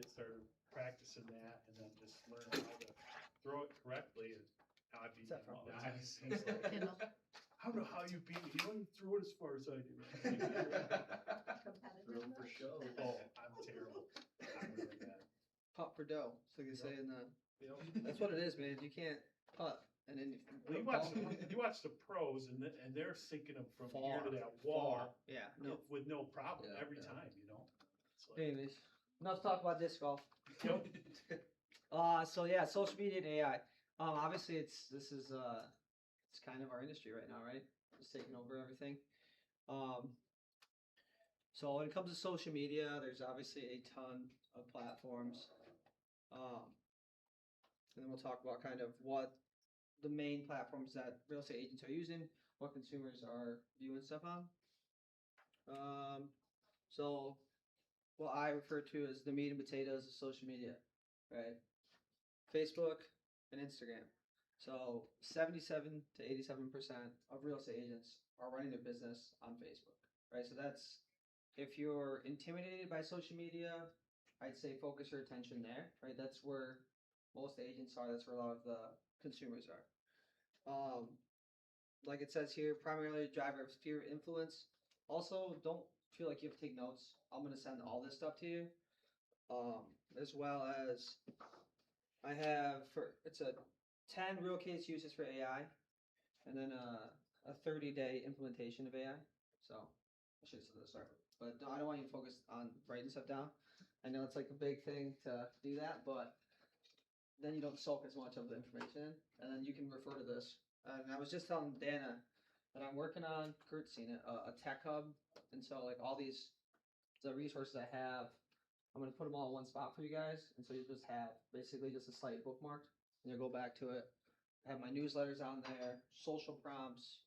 started practicing that, and then just learn how to throw it correctly. And I'd be Except for nice. He's like, Kindle. I don't know how you beat me. You don't even throw it as far as I do. Throw for show. Oh, I'm terrible. I'm really bad. Putt for dough. So they say in the. Yep. That's what it is, man. You can't putt and then Well, you watch the pros, and they're sinking them from here to that wall Yeah. No. with no problem Yeah, every yeah. time. It's like, Anyways, enough talk about disc golf. yep. So yeah, social media and AI. Obviously it's kind of our industry right now, right? It's taking over everything. So when it comes to social media, there's obviously a ton of platforms. And then we'll talk about kind of what the main platforms that real estate agents are using, what consumers are viewing stuff on. So what I refer to as the meat and potatoes of social media, right? Facebook and Instagram. So 77 to 87% of real estate agents are running their business on Facebook, right? So that's, if you're intimidated by social media, I'd say focus your attention there, right? That's where most agents are. That's where a lot of the consumers are. Like it says here, primarily a driver of sphere of influence. Also, don't feel like you have to take notes. I'm going to send all this stuff to you. As well as I have, it's a 10 real case uses for AI, and then a 30-day implementation of AI. So I should have said this, sorry. But I don't want you to focus on writing stuff down. I know it's like a big thing to do that, but then you don't soak as much of the information in, and then you can refer to this. And I was just telling Dana that I'm working on, Kurt's seen it, a tech hub. And so like all the resources I have, I'm going to put them all in one spot for you guys. And so you just have basically just a site bookmarked, and you'll go back to it. I have my newsletters on there, social prompts.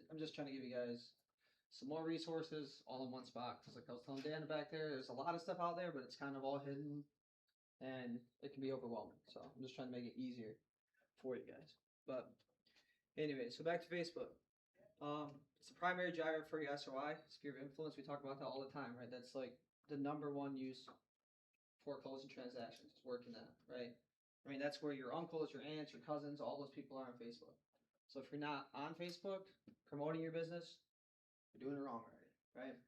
I'm just trying to give you guys some more resources all in one spot. Because like I was telling Dana back there, there's a lot of stuff out there, but it's kind of all hidden and it can be overwhelming. So I'm just trying to make it easier for you guys. But anyway, so back to Facebook. It's the primary driver for your SOI, sphere of influence. We talk about that all the time, right? That's like the number one use for closing transactions, is working that, right? I mean, that's where your uncles, your aunts, your cousins, all those people are on Facebook. So if you're not on Facebook promoting your business, you're doing it wrong already, right?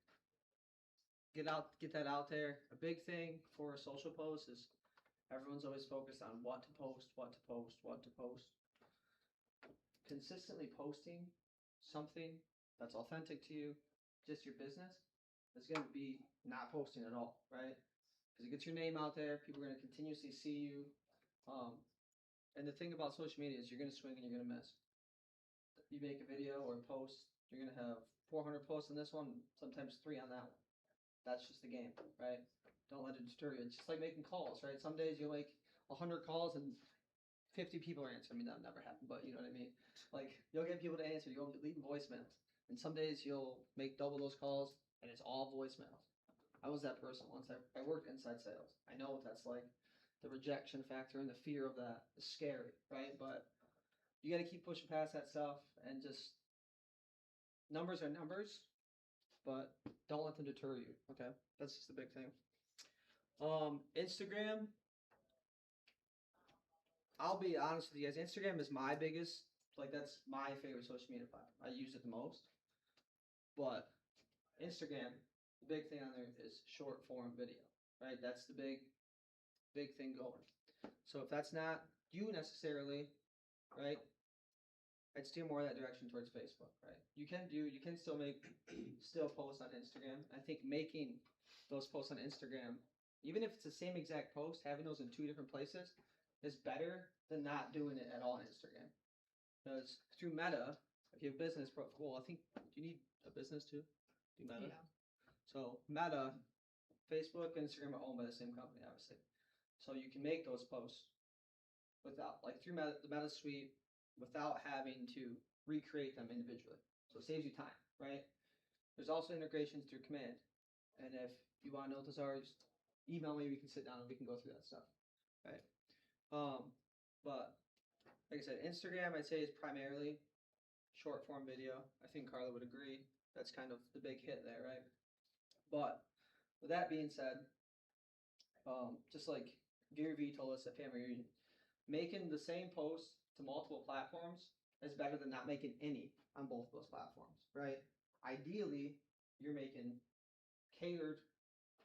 Get that out there. A big thing for a social post is everyone's always focused on what to post, what to post, what to post. Consistently posting something that's authentic to you, just your business, is going to be not posting at all, right? Because it gets your name out there. People are going to continuously see you. And the thing about social media is you're going to swing and you're going to miss. You make a video or a post, you're going to have 400 posts on this one, sometimes 3 on that one. That's just the game, right? Don't let it deter you. It's just like making calls, right? Some days you'll make 100 calls and 50 people are answering. I mean, that never happened, but you know what I mean? Like, you'll get people to answer. You'll leave voicemails. And some days you'll make double those calls and it's all voicemails. I was that person once. I worked inside sales. I know what that's like. The rejection factor and the fear of that is scary, right? But you got to keep pushing past that stuff and just, numbers are numbers, but don't let them deter you, okay? That's just the big thing. Instagram, I'll be honest with you guys, Instagram is my biggest, like that's my favorite social media platform. I use it the most. But Instagram, the big thing on there is short form video, right? That's the big thing going. So if that's not you necessarily, right, I'd steer more that direction towards Facebook, right? You can still post on Instagram. I think making those posts on Instagram, even if it's the same exact post, having those in 2 different places is better than not doing it at all on Instagram. Because through Meta, if you have business, well, I think, do you need a business too? Do Meta? Yeah. So Meta, Facebook, and Instagram are owned by the same company, obviously. So you can make those posts without, like through Meta, the Meta suite, without having to recreate them individually. So it saves you time, right? There's also integrations through Command. And if you want to know what those are, just email me, we can sit down and we can go through that stuff, right? But like I said, Instagram, I'd say, is primarily short form video. I think Carla would agree. That's kind of the big hit there, right? But with that being said, just like Gary Vee told us at Family Reunion, making the same post to multiple platforms is better than not making any on both those platforms, right? Ideally, you're making catered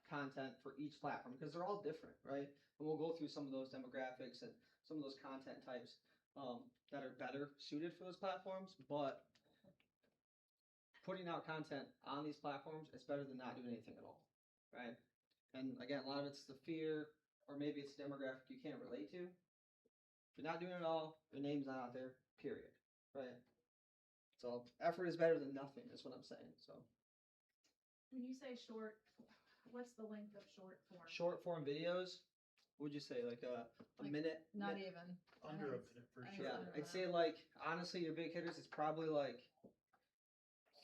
content for each platform because they're all different, right? And we'll go through some of those demographics and some of those content types that are better suited for those platforms. But putting out content on these platforms is better than not doing anything at all, right? And again, a lot of it's the fear, or maybe it's a demographic you can't relate to. If you're not doing it all, your name's not out there, period, right? So effort is better than nothing, is what I'm saying. So When you say short, what's the length of short form? short form videos, what would you say, like a Like, minute? Not even. Under a Yes. minute for I sure. Yeah, under I'd that. say like honestly, your big hitters, it's probably like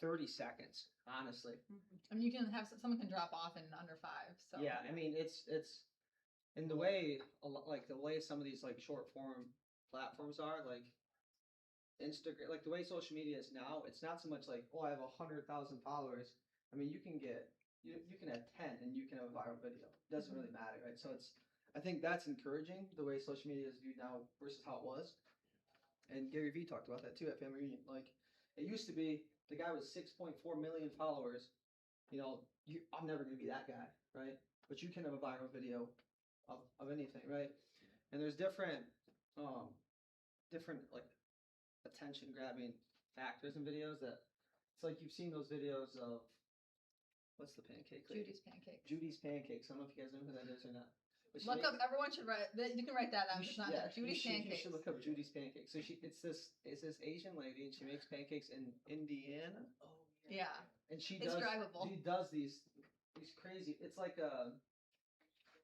30 seconds, honestly. I mean, you can have someone can drop off in under 5. So Yeah, I mean it's in the way like the way some of these like short form platforms are, like Instagram, like the way social media is now, it's not so much like, oh, I have 100,000 followers. I mean, you can have 10 and you can have a viral video. It doesn't really matter, right? So I think that's encouraging the way social media is viewed now versus how it was. And Gary Vee talked about that too at Family Reunion. Like it used to be the guy with 6.4 million followers. You know, I'm never gonna be that guy, right? But you can have a viral video of anything, right? And there's different like attention grabbing factors in videos that it's like you've seen those videos of what's the pancake lady? Judy's pancakes. Judy's pancakes. I don't know if you guys know who that is or not. But she Look makes- up. Everyone should write. You can write that down. you It's should- not yeah, there. Judy's you pancakes. should look up Judy's pancakes. So it's this Asian lady and she makes pancakes in Indiana. Yeah, And she it's does drivable. she does these crazy. It's like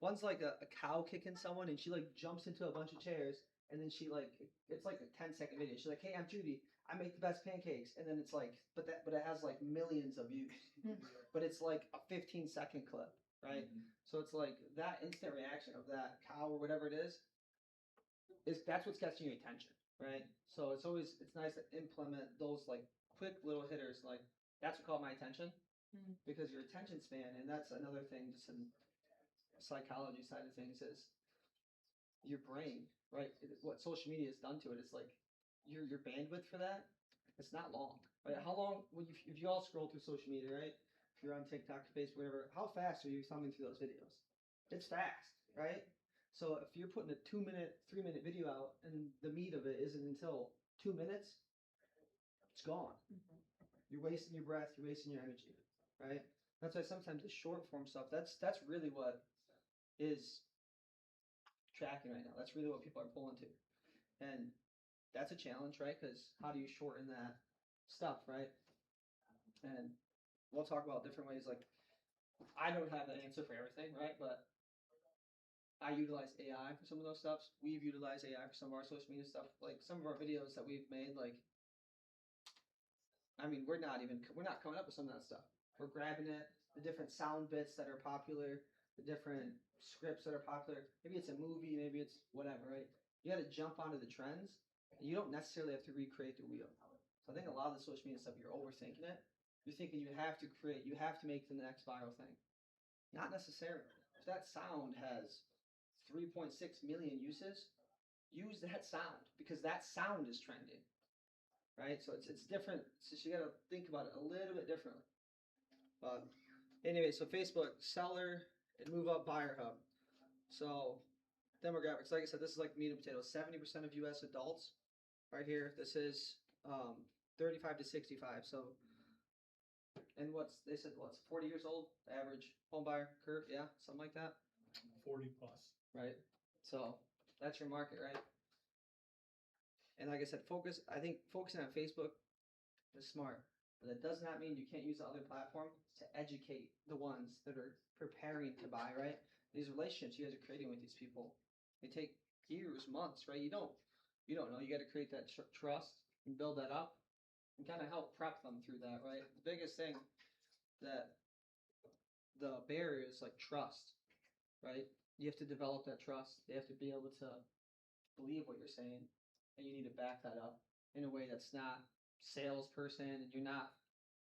one's like a cow kicking someone and she like jumps into a bunch of chairs and then she like it's like a 10-second video. She's like, hey, I'm Judy. I make the best pancakes. And then it's like but it has like millions of views. But it's like a 15-second clip, right? So it's like that instant reaction of that cow or whatever it is that's what's catching your attention, right? So it's nice to implement those like quick little hitters. Like that's what caught my attention Mhm. because your attention span, and that's another thing just in psychology side of things is your brain, right? What social media has done to it is like your bandwidth for that. It's not long, right? How long when if you all scroll through social media, right? If you're on TikTok, Facebook, whatever, how fast are you thumbing through those videos? It's fast, right? So if you're putting a 2-minute, 3-minute video out and the meat of it isn't until 2 minutes, it's gone. You're wasting your breath, you're wasting your energy, right? That's why sometimes the short form stuff, that's really what is tracking right now. That's really what people are pulling to. And that's a challenge, right? Because how do you shorten that stuff, right? And we'll talk about different ways. Like, I don't have the answer for everything, right? But I utilize AI for some of those stuffs. We've utilized AI for some of our social media stuff. Like some of our videos that we've made, like, I mean, we're not coming up with some of that stuff. We're grabbing it, the different sound bits that are popular, the different scripts that are popular. Maybe it's a movie, maybe it's whatever, right? You got to jump onto the trends, and you don't necessarily have to recreate the wheel. So I think a lot of the social media stuff, you're overthinking it. You're thinking you have to make the next viral thing. Not necessarily. If that sound has 3.6 million uses, use that sound because that sound is trending. Right? So it's different. So you got to think about it a little bit differently. But anyway, so Facebook, seller, and move up buyer hub. So demographics, like I said, this is like meat and potatoes. 70% of U.S. adults right here. This is 35 to 65. So, and they said, 40 years old, the average home buyer curve? Yeah, something like that. 40 plus. Right. So that's your market, right? And like I said, I think focusing on Facebook is smart, but that does not mean you can't use the other platform to educate the ones that are preparing to buy, right? These relationships you guys are creating with these people, they take years, months, right? You don't know. You got to create that trust and build that up and kind of help prep them through that, right? The biggest thing that the barrier is like trust, right? You have to develop that trust. They have to be able to believe what you're saying, and you need to back that up in a way that's not salesperson, and you're not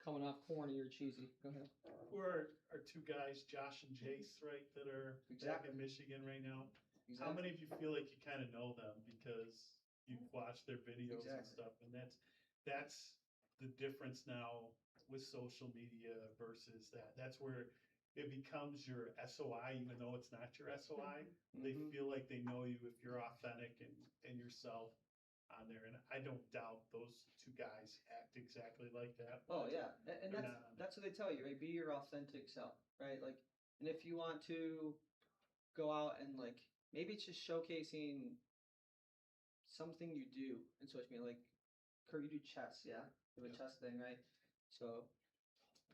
coming off corny or cheesy. Go ahead. Who are our two guys, Josh and Jace, right, that are back Exactly. in Michigan right now? How Exactly. many of you feel like you kind of know them because you've watched their videos and Exactly. stuff? And that's the difference now with social media versus that. That's where it becomes your SOI, even though it's not your SOI. They Mhm. feel like they know you if you're authentic and yourself on there. And I don't doubt those two guys act exactly like that. Oh but yeah, and they're that's not on that's what they tell you, right? Be your authentic self, right? Like, and if you want to go out and like, maybe it's just showcasing something you do in social media. Like, Kurt, you do chess, yeah? You have a Yeah. chess thing, right? So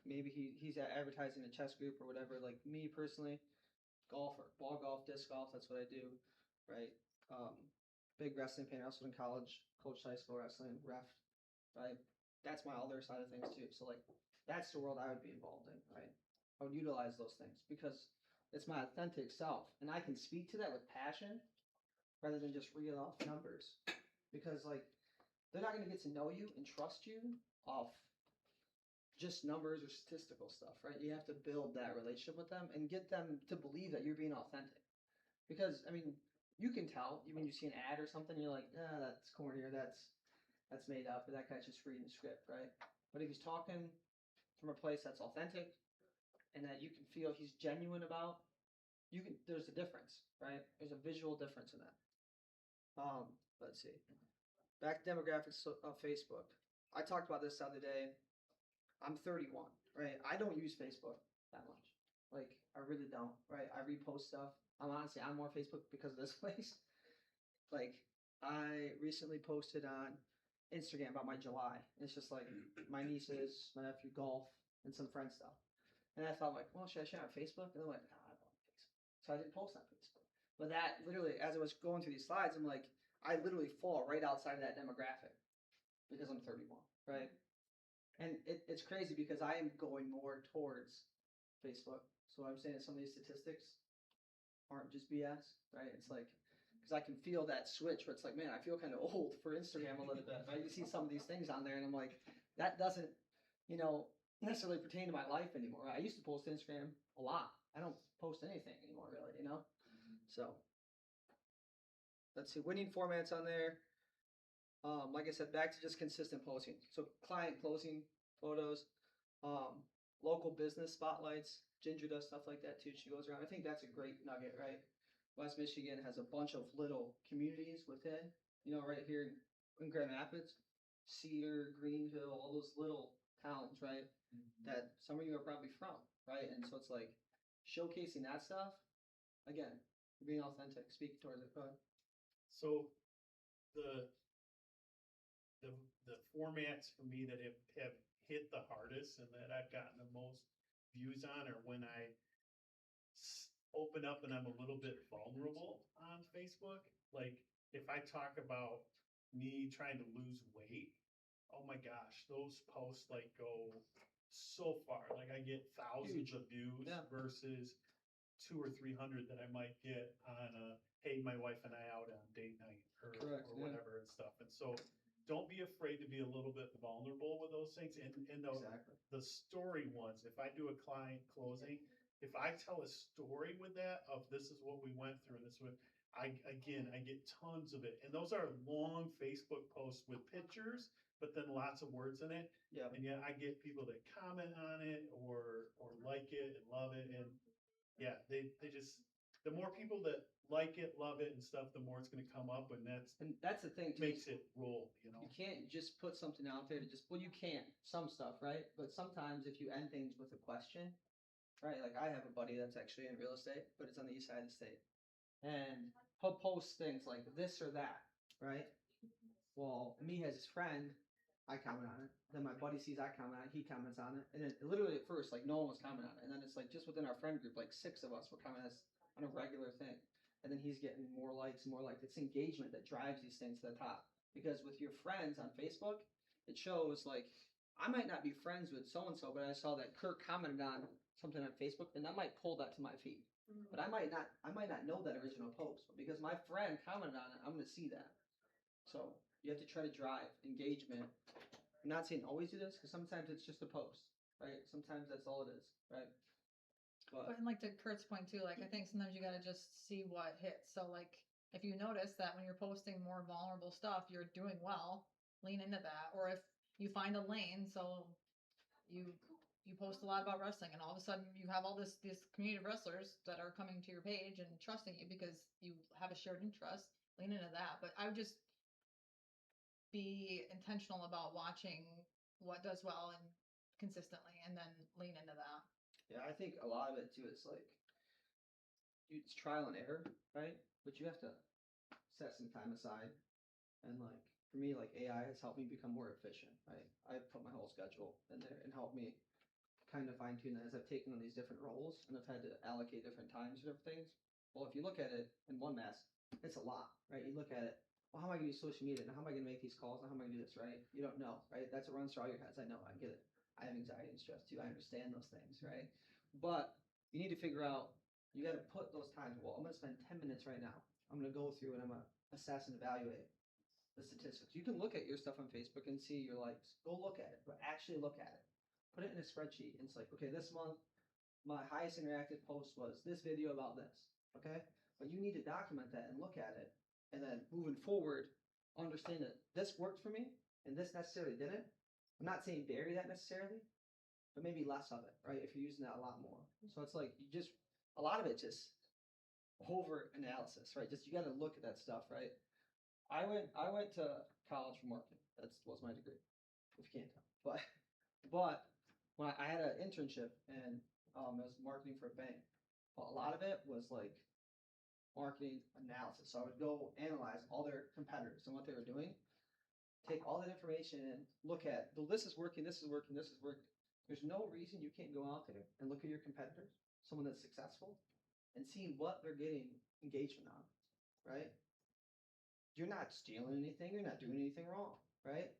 maybe he's advertising a chess group or whatever. Like me personally, golfer, ball golf, disc golf. That's what I do, right? Um, big wrestling fan. I also in college, coached high school wrestling, ref, right? That's my other side of things too. So like, that's the world I would be involved in, right? I would utilize those things because it's my authentic self, and I can speak to that with passion rather than just reel off numbers. Because like, they're not going to get to know you and trust you off just numbers or statistical stuff, right? You have to build that relationship with them and get them to believe that you're being authentic. Because I mean, you can tell. You mean you see an ad or something, you're like, that's corny or that's made up, or that guy's just reading the script, right? But if he's talking from a place that's authentic and that you can feel he's genuine about, you can. There's a difference, right? There's a visual difference in that. Let's see. Back to demographics of Facebook. I talked about this the other day. I'm 31, right? I don't use Facebook that much. Like, I really don't, right? I repost stuff. I'm more Facebook because of this place. Like, I recently posted on Instagram about my July. It's just like my nieces, my nephew, golf, and some friend stuff. And I thought, like, well, should I share on Facebook? And I'm like, no, I don't like Facebook. So I didn't post on Facebook. But that literally, as I was going through these slides, I'm like, I literally fall right outside of that demographic because I'm 31, right? And it's crazy because I am going more towards Facebook. So what I'm saying is some of these statistics aren't just BS, right? It's like, because I can feel that switch where it's like, man, I feel kind of old for Instagram a little bit, right? You see some of these things on there and I'm like, that doesn't, necessarily pertain to my life anymore. I used to post to Instagram a lot. I don't post anything anymore, really. So let's see, winning formats on there. Like I said, back to just consistent posting. So client closing photos, local business spotlights. Ginger does stuff like that too. She goes around. I think that's a great nugget, right? West Michigan has a bunch of little communities within, right here in Grand Rapids, Cedar, Greenville, all those little towns, right? That some of you are probably from, right? And so it's like showcasing that stuff. Again, being authentic, speaking towards it. Go ahead. So the the formats for me that have hit the hardest and that I've gotten the most views on are when I open up and I'm a little bit vulnerable on Facebook. Like if I talk about me trying to lose weight, oh my gosh, those posts like go so far. Like I get thousands of views versus 200 or 300 that I might get on hey, my wife and I out on date night or whatever and stuff. And so don't be afraid to be a little bit vulnerable with those things. And the story ones, if I do a client closing, if I tell a story with that of this is what we went through and this one, I get tons of it. And those are long Facebook posts with pictures, but then lots of words in it. Yeah. And yet I get people that comment on it or like it and love it. And yeah, they just, the more people that like it, love it and stuff, the more it's going to come up. And that's the thing too. Makes it roll, You can't just put something out there to well, you can some stuff, right? But sometimes if you end things with a question, right? Like I have a buddy that's actually in real estate, but it's on the east side of the state. And he'll post things like this or that, right? Well, me as his friend, I comment on it. Then my buddy sees I comment on it, he comments on it. And then literally at first, like no one was commenting on it. And then it's like just within our friend group, like 6 of us were commenting on a regular thing. And then he's getting more likes and more likes. It's engagement that drives these things to the top. Because with your friends on Facebook, it shows like I might not be friends with so and so, but I saw that Kurt commented on something on Facebook, and that might pull that to my feed. But I might not know that original post, but because my friend commented on it, I'm going to see that. So you have to try to drive engagement I'm not saying always do this because sometimes it's just a post, right? Sometimes that's all it is, right? But and like to Kurt's point too, like I think sometimes you gotta just see what hits. So like if you notice that when you're posting more vulnerable stuff, you're doing well, lean into that. Or if you find a lane, so you post a lot about wrestling and all of a sudden you have all this community of wrestlers that are coming to your page and trusting you because you have a shared interest, lean into that. But I would just be intentional about watching what does well and consistently and then lean into that. Yeah, I think a lot of it too is like it's trial and error, right? But you have to set some time aside. And like for me, like AI has helped me become more efficient, right? I put my whole schedule in there and helped me kind of fine tune that as I've taken on these different roles and I've had to allocate different times for different things. Well, if you look at it in one mass, it's a lot, right? You look at it, well, how am I going to use social media? And how am I going to make these calls? And how am I going to do this, right? You don't know, right? That's what runs through all your heads. I know, I get it. I have anxiety and stress too. I understand those things, right? But you need to figure out, you got to put those times. Well, I'm going to spend 10 minutes right now. I'm going to go through and I'm going to assess and evaluate the statistics. You can look at your stuff on Facebook and see your likes. Go look at it, but actually look at it. Put it in a spreadsheet. And it's like, okay, this month, my highest interactive post was this video about this. Okay? But you need to document that and look at it. And then moving forward, understand that this worked for me and this necessarily didn't. I'm not saying bury that necessarily, but maybe less of it, right? If you're using that a lot more. So it's like you just, a lot of it just over analysis, right? Just you got to look at that stuff, right? I went to college for marketing. That was my degree, if you can't tell. But when I had an internship and it was marketing for a bank. But a lot of it was like marketing analysis. So I would go analyze all their competitors and what they were doing, take all that information and look at, well, this is working, this is working, this is working. There's no reason you can't go out there and look at your competitors, someone that's successful, and see what they're getting engagement on, right? You're not stealing anything, you're not doing anything wrong, right?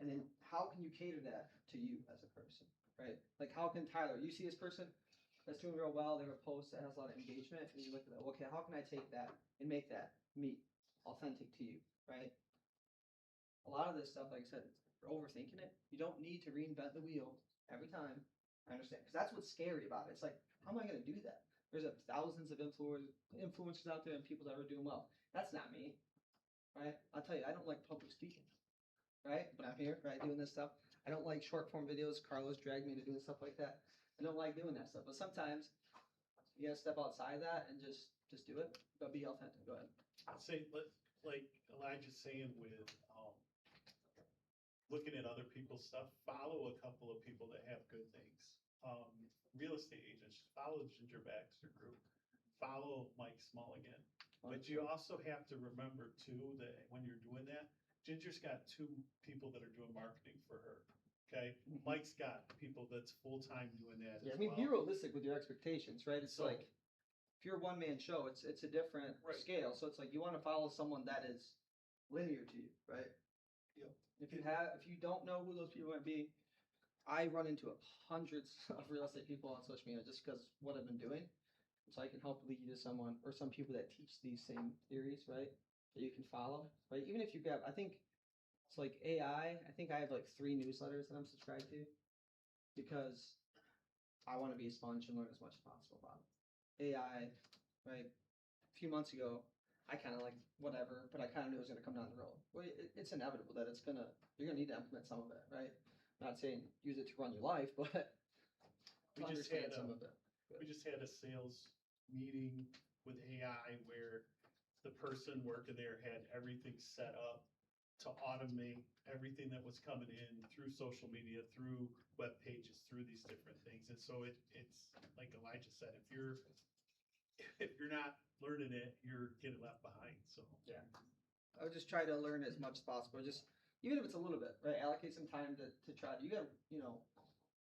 And then how can you cater that to you as a person, right? Like how can Tyler, you see this person that's doing real well, they have a post that has a lot of engagement, and you look at that, okay, how can I take that and make that meet authentic to you, right? A lot of this stuff, like I said, we're overthinking it. You don't need to reinvent the wheel every time. I understand, because that's what's scary about it. It's like, how am I going to do that? There's thousands of influencers out there and people that are doing well. That's not me, right? I'll tell you, I don't like public speaking, right? But I'm here, right, doing this stuff. I don't like short form videos. Carlos dragged me into doing stuff like that. I don't like doing that stuff. But sometimes you gotta step outside of that and just do it. But be authentic. Go ahead. I'd say, like Elijah's saying with looking at other people's stuff, follow a couple of people that have good things. Real estate agents, follow Ginger Baxter Group, follow Mike Mulligan. But you also have to remember too that when you're doing that, Ginger's got 2 people that are doing marketing for her. Okay, Mike's got people that's full time doing that. Yeah, as I mean, well. be realistic with your expectations, right? It's So- like if you're a one man show, it's a different Right. scale. So it's like you want to follow someone that is linear to you, right? Yep. If you don't know who those people might be, I run into hundreds of real estate people on social media just because what I've been doing. So I can help lead you to someone or some people that teach these same theories, right? That you can follow, right? Even if you grab, I think it's like AI. I think I have like 3 newsletters that I'm subscribed to because I want to be a sponge and learn as much as possible about it. AI, right? A few months ago, I kind of like whatever, but I kind of knew it was going to come down the road. Well, it's inevitable that you're going to need to implement some of it, right? I'm not saying use it to run your life, but We to just understand had some of it. We just had a sales meeting with AI where the person working there had everything set up to automate everything that was coming in through social media, through web pages, through these different things. And so it's like Elijah said, if you're not learning it, you're getting left behind. So Yeah. I would just try to learn as much as possible. Just even if it's a little bit, right? Allocate some time to try. You got to,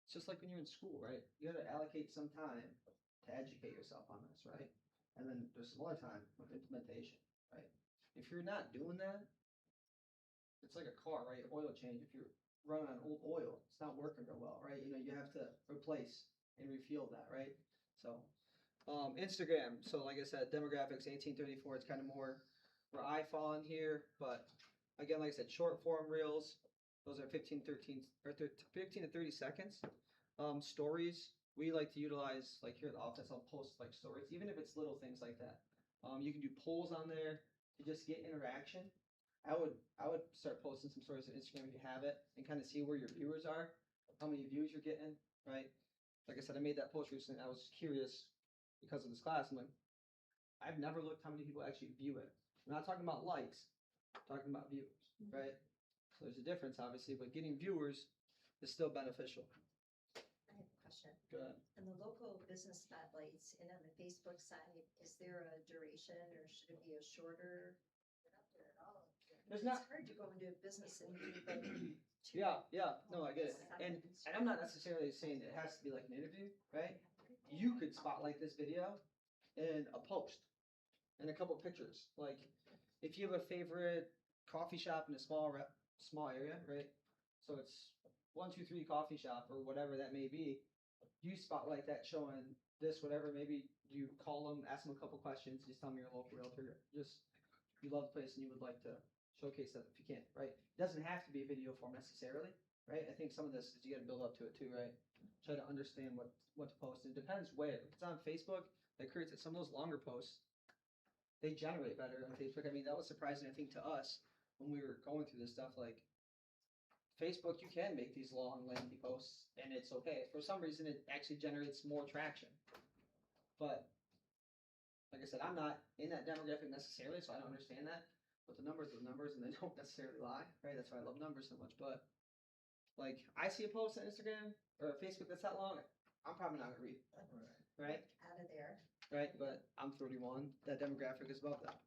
it's just like when you're in school, right? You got to allocate some time to educate yourself on this, right? And then there's some other time with implementation, right? If you're not doing that, it's like a car, right? Oil change. If you're running on old oil, it's not working real well, right? You have to replace and refuel that, right? So, Instagram. So, like I said, demographics 18-34. It's kind of more where I fall in here, but again, like I said, short form reels. Those are 15, 13, or 15 to 30 seconds. Stories, we like to utilize, like here at the office, I'll post like stories, even if it's little things like that. You can do polls on there to just get interaction. I would start posting some stories on Instagram if you have it, and kind of see where your viewers are, how many views you're getting, right? Like I said, I made that post recently. I was curious because of this class. I'm like, I've never looked how many people actually view it. I'm not talking about likes, I'm talking about viewers, right? So there's a difference, obviously, but getting viewers is still beneficial. I have a question. Go ahead. On the local business spotlights and on the Facebook side, is there a duration or should it be a shorter? They're not there at all. There's It's not- hard to go into a business and do like. Yeah, no, I get it. And I'm not necessarily saying it has to be like an interview, right? You could spotlight this video in a post and a couple pictures. Like, if you have a favorite coffee shop in a small area, right? So it's 123 coffee shop or whatever that may be. You spotlight that showing this, whatever. Maybe you call them, ask them a couple questions, just tell them you're a local realtor. Just you love the place and you would like to showcase that if you can, right? It doesn't have to be a video form necessarily, right? I think some of this is you got to build up to it too, right? Try to understand what to post. It depends where. If it's on Facebook, like Kurt said, some of those longer posts, they generate better on Facebook. I mean, that was surprising, I think, to us when we were going through this stuff. Like, Facebook, you can make these long, lengthy posts, and it's okay. For some reason, it actually generates more traction. But, like I said, I'm not in that demographic necessarily, so I don't understand that. But the numbers are numbers, and they don't necessarily lie, right? That's why I love numbers so much. But, like, I see a post on Instagram or Facebook that's that long, I'm probably not going to read it, right? Out of there. Right, but I'm 31. That demographic is above that.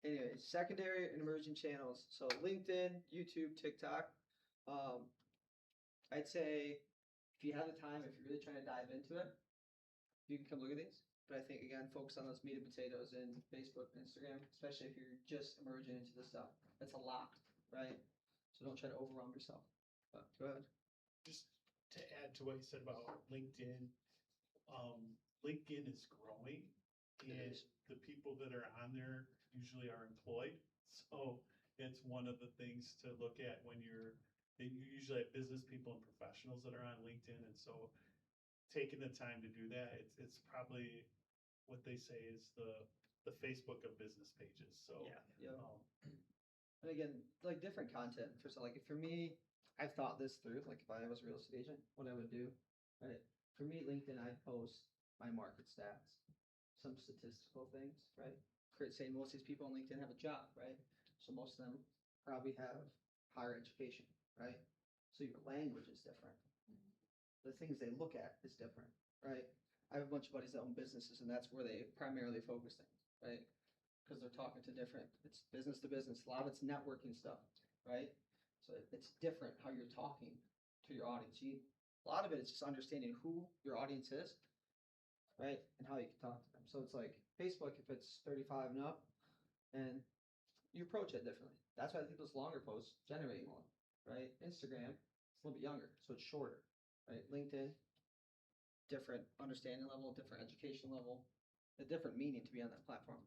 Anyway, secondary and emerging channels. So LinkedIn, YouTube, TikTok. I'd say if you have the time, if you're really trying to dive into it, you can come look at these. But I think again, focus on those meat and potatoes in Facebook and Instagram, especially if you're just emerging into this stuff. That's a lot, right? So don't try to overwhelm yourself. But go ahead. Just to add to what you said about LinkedIn, LinkedIn is growing and is. the people that are on there usually are employed. So it's one of the things to look at when you usually have business people and professionals that are on LinkedIn. And so taking the time to do that, it's probably what they say is the Facebook of business pages. So, Yeah. And again, like different content. Like for me, I've thought this through. Like if I was a real estate agent, what I would do, right? For me, LinkedIn, I'd post my market stats, some statistical things, right? Kurt saying most of these people on LinkedIn have a job, right? So most of them probably have higher education, right? So your language is different. The things they look at is different, right? I have a bunch of buddies that own businesses, and that's where they primarily focus things, right? Because they're talking to different, it's business to business. A lot of it's networking stuff, right? So it's different how you're talking to your audience. A lot of it is just understanding who your audience is, right? And how you can talk to them. So it's like Facebook, if it's 35 and up, and you approach it differently. That's why I think those longer posts generate more, right? Instagram, it's a little bit younger, so it's shorter, right? LinkedIn, different understanding level, different education level, a different meaning to be on that platform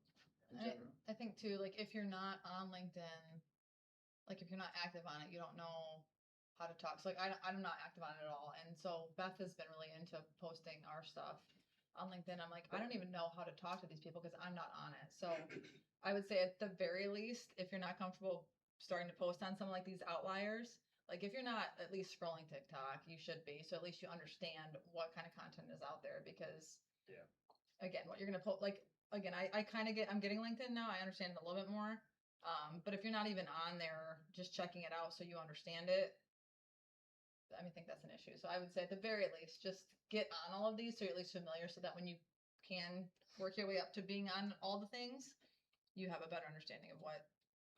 in general. I think too, like if you're not on LinkedIn, like if you're not active on it, you don't know how to talk. So like I'm not active on it at all. And so Beth has been really into posting our stuff on LinkedIn. I'm like, I don't even know how to talk to these people because I'm not on it. So I would say at the very least, if you're not comfortable starting to post on some like these outliers, like if you're not at least scrolling TikTok, you should be. So at least you understand what kind of content is out there because again, what you're going to post, like, again, I kind of I'm getting LinkedIn now. I understand it a little bit more. But if you're not even on there, just checking it out so you understand it, I think that's an issue. So I would say at the very least, just get on all of these so you're at least familiar so that when you can work your way up to being on all the things, you have a better understanding of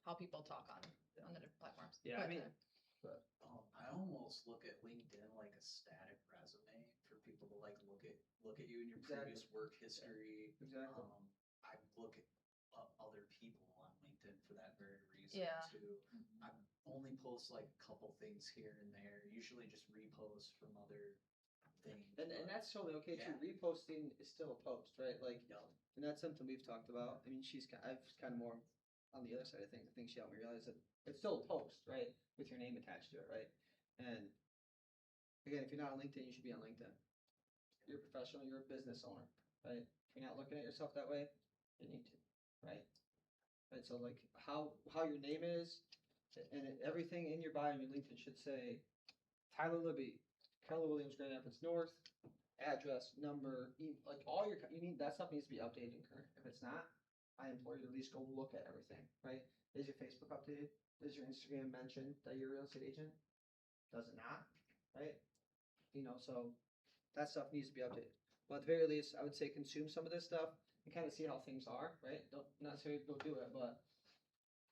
how people talk on the different platforms. Yeah, I mean, I almost look at LinkedIn like a static resume for people to like look at you in your previous work history. Exactly. I look at other people on LinkedIn for that very reason too. I only post like a couple things here and there, usually just repost from other things. And that's totally okay too. Reposting is still a post, right? Like, and that's something we've talked about. I mean, I've kind of more on the other side of things, I think she helped me realize that it's still a post, right, with your name attached to it, right? And again, if you're not on LinkedIn, you should be on LinkedIn. You're a professional, you're a business owner, right? If you're not looking at yourself that way, you need to, right? Right. So like how your name is, and everything in your bio and your LinkedIn should say Tyler Libby, Keller Williams, Grand Rapids North, address, number, like all your you need that stuff needs to be updated and current. If it's not, I implore you to at least go look at everything, right? Is your Facebook updated? Does your Instagram mention that you're a real estate agent? Does it not? Right? You know, so that stuff needs to be updated. But at the very least, I would say consume some of this stuff and kind of see how things are, right? Don't not necessarily go do it, but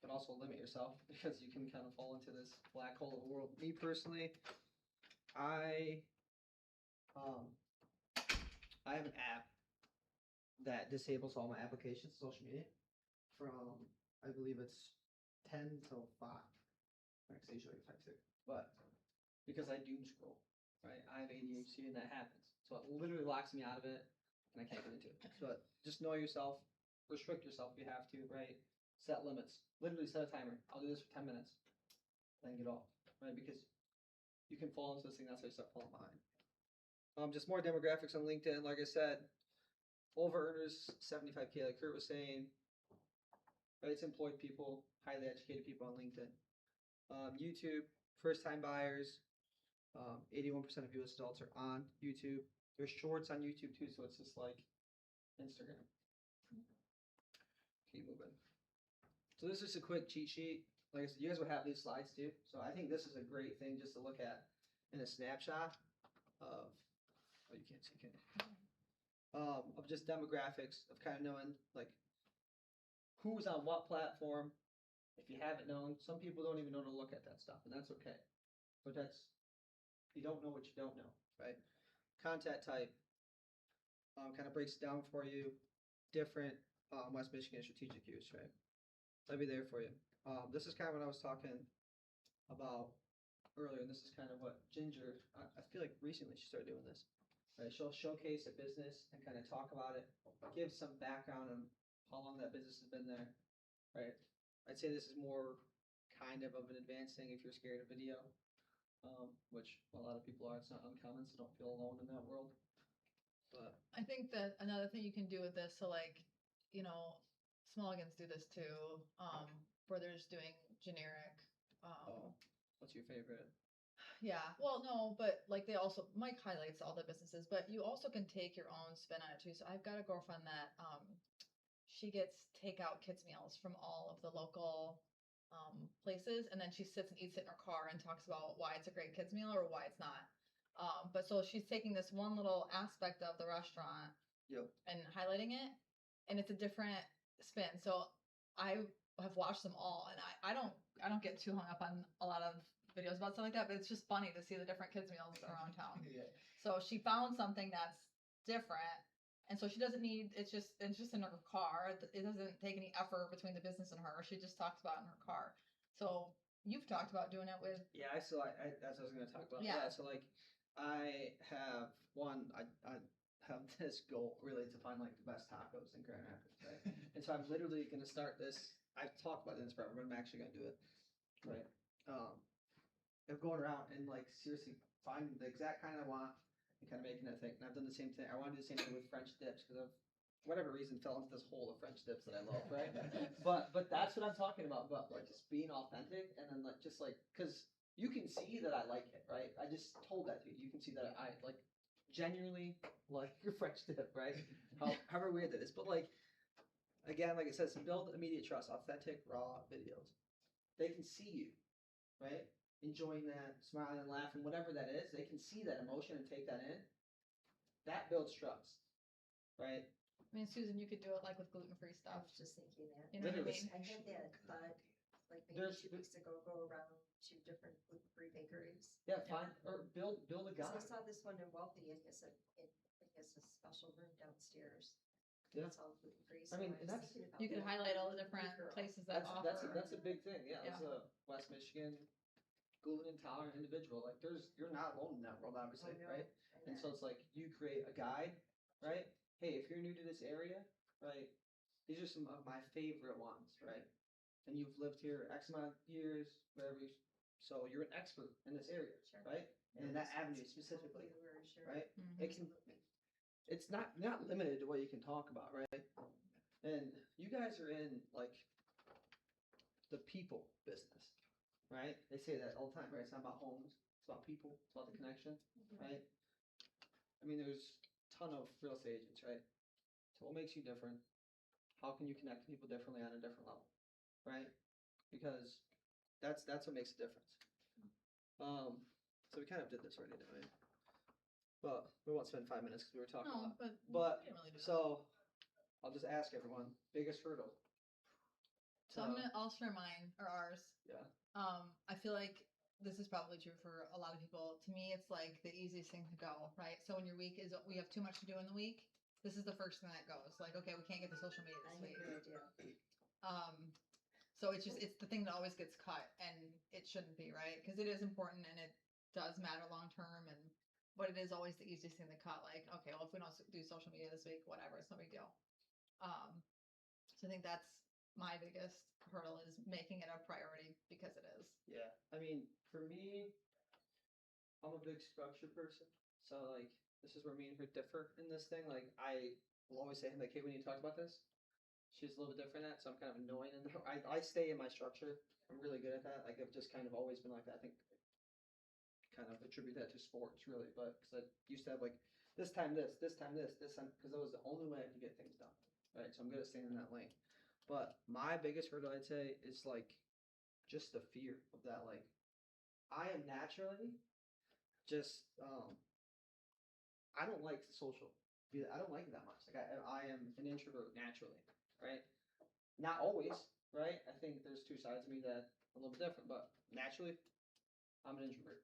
also limit yourself because you can kind of fall into this black hole of the world. Me personally, I have an app that disables all my applications, social media, from I believe it's 10 till 5. Actually, usually 5 6, but because I doom scroll, right? I have ADHD and that happens, so it literally locks me out of it, and I can't get into it. So just know yourself, restrict yourself if you have to, right? Set limits. Literally set a timer. I'll do this for 10 minutes, then get off, right? Because you can fall into this thing. That's how you start falling behind. Just more demographics on LinkedIn. Like I said, over earners 75K, like Kurt was saying. Right, it's employed people, highly educated people on LinkedIn. YouTube, first time buyers. 81% of U.S. adults are on YouTube. There's shorts on YouTube too, so it's just like Instagram. Keep moving. So this is a quick cheat sheet. Like I said, you guys will have these slides too. So I think this is a great thing just to look at in a snapshot of, oh, you can't see, can you? Of just demographics of kind of knowing like who's on what platform. If you haven't known, some people don't even know to look at that stuff, and that's okay. But that's, you don't know what you don't know, right? Content type kind of breaks it down for you. Different West Michigan strategic use, right? I'll be there for you. This is kind of what I was talking about earlier, and this is kind of what Ginger, I feel like recently she started doing this. Right? She'll showcase a business and kind of talk about it, give some background on how long that business has been there, right? I'd say this is more kind of an advanced thing if you're scared of video, which a lot of people are. It's not uncommon, so don't feel alone in that world. But I think that another thing you can do with this, so like, you know, Smalligans do this too. Brother's doing generic. What's your favorite? Yeah, well, no, but like they also, Mike highlights all the businesses, but you also can take your own spin on it too. So I've got a girlfriend that she gets takeout kids meals from all of the local places, and then she sits and eats it in her car and talks about why it's a great kids meal or why it's not. But so she's taking this one little aspect of the restaurant and highlighting it, and it's a different spin. So I have watched them all, and I don't get too hung up on a lot of videos about stuff like that, but it's just funny to see the different kids meals around town. Yeah. So she found something that's different, and so she doesn't need it's just in her car. It doesn't take any effort between the business and her. She just talks about it in her car. So you've talked about doing it with that's what I was going to talk about. Yeah. So like I have I have this goal really to find like the best tacos in Grand Rapids, right? And so I'm literally going to start this. I've talked about this forever, but I'm actually going to do it, right? Of going around and like seriously finding the exact kind I want and kind of making that thing. And I've done the same thing. I want to do the same thing with French dips because of whatever reason fell into this hole of French dips that I love, right? but that's what I'm talking about like just being authentic and then like just like because you can see that I like it, right? I just told that to you. You can see that I like genuinely like your French dip, right? However weird that is, but like again, like it says, build immediate trust, authentic, raw videos. They can see you, right? Enjoying that, smiling and laughing, whatever that is, they can see that emotion and take that in. That builds trust, right? I mean, Susan, you could do it like with gluten-free I stuff. was just thinking that. You know what I Literally. mean? I had that thought, like maybe 2 weeks ago, go around to different gluten-free bakeries. Yeah, fine. Or build a Because guide. I saw this one in Wealthy, it has a special room downstairs. Yeah. It's all gluten-free. I mean, was that's- thinking about You could that. highlight all the different Girl. places that offer. That's a big thing. Yeah, Yeah. as a West Michigan gluten intolerant individual, like you're not alone in that world, obviously, I know, right? I And know. so it's like you create a guide, right? Hey, if you're new to this area, right? These are some of my favorite ones, right? and you've lived here X amount of years, whatever. So you're an expert in this area, Sure. right? And in that avenue specifically, right? It can. It's not limited to what you can talk about, right? And you guys are in like the people business, right? They say that all the time, right? It's not about homes, it's about people, it's about the connection, right? I mean, there's a ton of real estate agents, right? So what makes you different? How can you connect to people differently on a different level, right? Because that's what makes a difference. So we kind of did this already, didn't we? But we won't spend 5 minutes because we were talking No, about. but But we didn't really do that. so I'll just ask everyone: biggest hurdle. So I'll share mine or ours. Yeah. I feel like this is probably true for a lot of people. To me, it's like the easiest thing to go, right? So when your week is, we have too much to do in the week. This is the first thing that goes. Like, okay, we can't get to social media I this have week. no idea. So it's the thing that always gets cut, and it shouldn't be, right? Because it is important and it does matter long term, but it is always the easiest thing to cut. Like, okay, well, if we don't do social media this week, whatever, it's no big deal. So I think that's my biggest hurdle is making it a priority because it is. Yeah, I mean, for me, I'm a big structure person. So like, this is where me and her differ in this thing. Like, I will always say, like, hey, we need to talk about this. She's a little bit different at, so I'm kind of annoying. And I stay in my structure. I'm really good at that. Like, I've just kind of always been like that. I think kind of attribute that to sports, really. But because I used to have like this time, this time, this time, because that was the only way I could get things done. Right. So I'm good at staying in that lane. But my biggest hurdle, I'd say, is like just the fear of that. Like, I am naturally just I don't like social. I don't like it that much. Like I am an introvert naturally, right? Not always, right? I think there's two sides of me that are a little bit different, but naturally, I'm an introvert.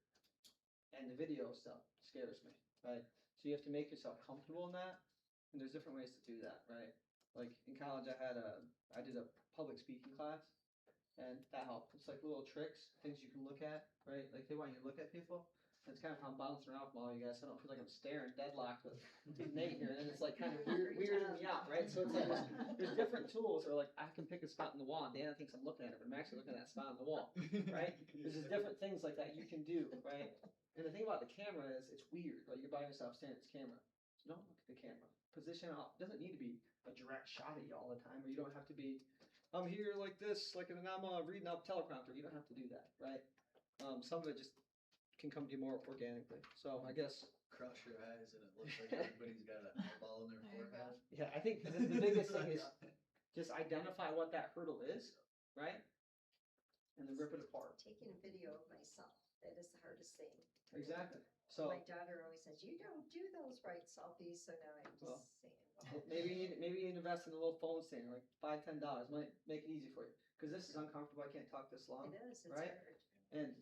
And the video stuff scares me, right? So you have to make yourself comfortable in that, and there's different ways to do that, right? Like in college, I did a public speaking class, and that helped. It's like little tricks, things you can look at, right? Like they want you to look at people. That's kind of how I'm bouncing around from all you guys. So I don't feel like I'm staring deadlocked with Nate here, and it's like kind of weirding me out, right? So it's like there's different tools, or like I can pick a spot in the wall, and Dana thinks I'm looking at it, but I'm actually looking at that spot on the wall, right? There's just different things like that you can do, right? And the thing about the camera is it's weird, right? You're by yourself staring at this camera. So don't look at the camera. Position it off. It doesn't need to be a direct shot at you all the time, or you don't have to be. I'm here like this, like, and I'm reading out teleprompter. You don't have to do that, right? Some of it just can come to you more organically. So I guess. Cross your eyes and it looks like everybody's got an eyeball in their There you go. forehead. Yeah, I think the biggest thing is just identify what that hurdle is, right? And then rip it apart. Taking a video of myself, that is the hardest thing. Exactly. So My daughter always says, you don't do those right selfies, so now I'm just Well, saying. well, maybe you invest in a little phone stand, like $5-10 might make it easy for you. Because this is uncomfortable. I can't talk this long. It is, it's right? hard. And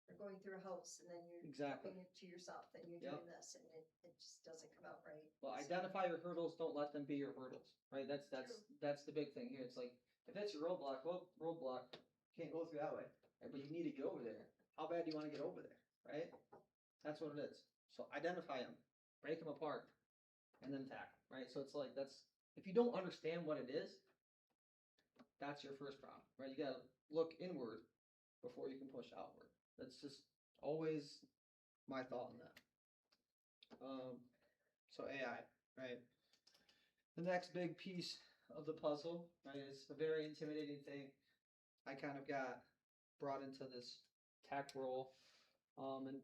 You're going through a house and then you're Exactly. doing it to yourself, then you're Yep. doing this, and it just doesn't come out right. well, So- identify your hurdles. Don't let them be your hurdles, right? That's the big thing here. It's like if that's your roadblock, well, roadblock can't go through that way, right? But you need to get over there. How bad do you want to get over there, right? That's what it is. So identify them, break them apart, and then tackle, right? So it's like that's if you don't understand what it is, that's your first problem, right? You gotta look inward before you can push outward. That's just always my thought on that. So AI, right? The next big piece of the puzzle, right, is a very intimidating thing. I kind of got brought into this tech role, and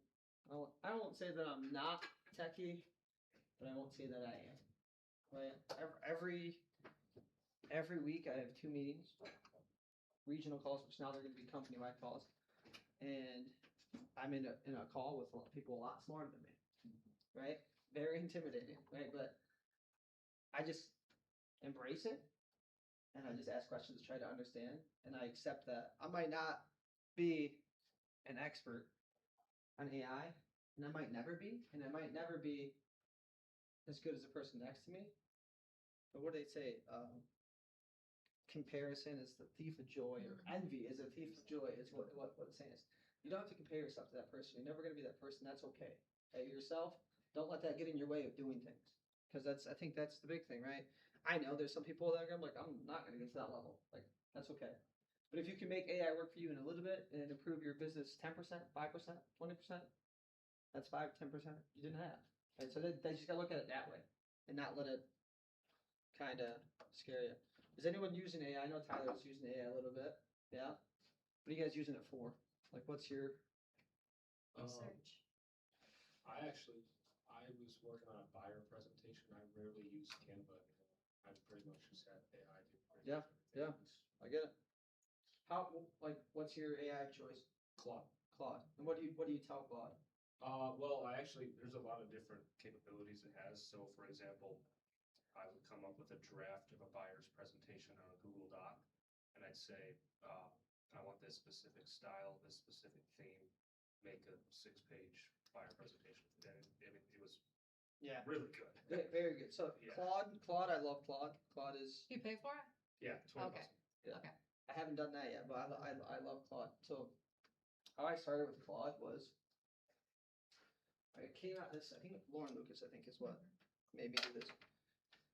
I won't say that I'm not techie, but I won't say that I am. Right? Every week I have 2 meetings, regional calls, which now they're going to be company-wide calls, and I'm in a call with people a lot smarter than me, right? Very intimidating, right? But I just embrace it, and I just ask questions to try to understand, and I accept that I might not be an expert on AI, and I might never be, and I might never be as good as the person next to me. But what do they say? Comparison is the thief of joy, or envy is a thief of joy. Is what it's saying is. You don't have to compare yourself to that person. You're never going to be that person. That's okay. Hey, yourself. Don't let that get in your way of doing things, because I think that's the big thing, right? I know there's some people that are gonna be like, I'm not going to get to that level. Like that's okay. But if you can make AI work for you in a little bit and improve your business 10%, 5%, 20%, that's 5, 10% you didn't have. Right? So they just gotta look at it that way and not let it kind of scare you. Is anyone using AI? I know Tyler's using AI a little bit. Yeah. What are you guys using it for? Like, what's your? Research. I was working on a buyer presentation. I rarely use Canva anymore. I pretty much just have AI do pretty Yeah, much yeah. everything. I get it. How? Like, what's your AI of choice? Claude. Claude. And what do you tell Claude? Well, there's a lot of different capabilities it has. So, for example, I would come up with a draft of a buyer's presentation on a Google Doc, and I'd say, I want this specific style, this specific theme, make a 6-page buyer presentation. And it was Yeah. really good. Very good. So Yeah. Claude, I love Claude. Claude is. You pay for it? Yeah, 20 Okay. bucks. Okay. I haven't done that yet, but I love Claude. So how I started with Claude was I came out this. I think Lauren Lucas. I think is what made me do this.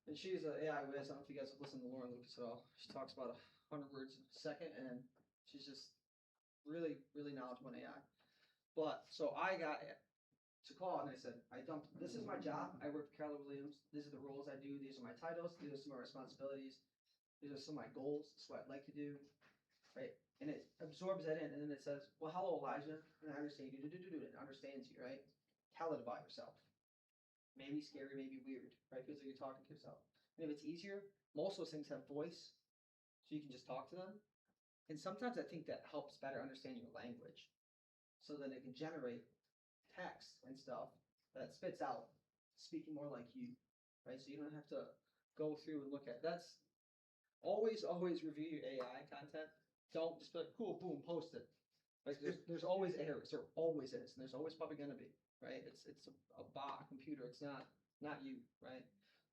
And she's a AI whiz. I don't know if you guys have listened to Lauren Lucas at all. She talks about 100 words a second, and she's just really, really knowledgeable in AI. But so I got to Claude and I said, this is my job. I work for Keller Williams. These are the roles I do. These are my titles. These are some of my responsibilities. These are some of my goals. This is what I'd like to do. Right? And it absorbs that in. And then it says, well, hello, Elijah. And I understand you. It understands you, right? Tell it about yourself. Maybe scary, maybe weird, right? Feels like you're talking to yourself. And if it's easier, most of those things have voice, so you can just talk to them. And sometimes I think that helps better understand your language. So then it can generate text and stuff that spits out speaking more like you, right? So you don't have to go through and look at that's always review your AI content. Don't just be like, cool, boom, post it. Like there's always errors. There always is, and there's always probably gonna be, right? It's a bot, a computer. It's not you, right?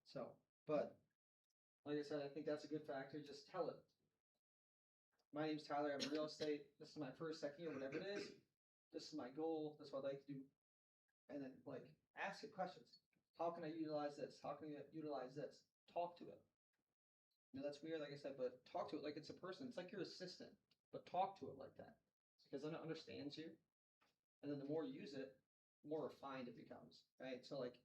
So, but like I said, I think that's a good factor. Just tell it. My name's Tyler. I'm in real estate. This is my first, second year, whatever it is. This is my goal. This is what I'd like to do. And then like ask it questions. How can I utilize this? How can I utilize this? Talk to it. You know, that's weird, like I said, but talk to it like it's a person. It's like your assistant, but talk to it like that. Because then it understands you. And then the more you use it, the more refined it becomes. Right? So like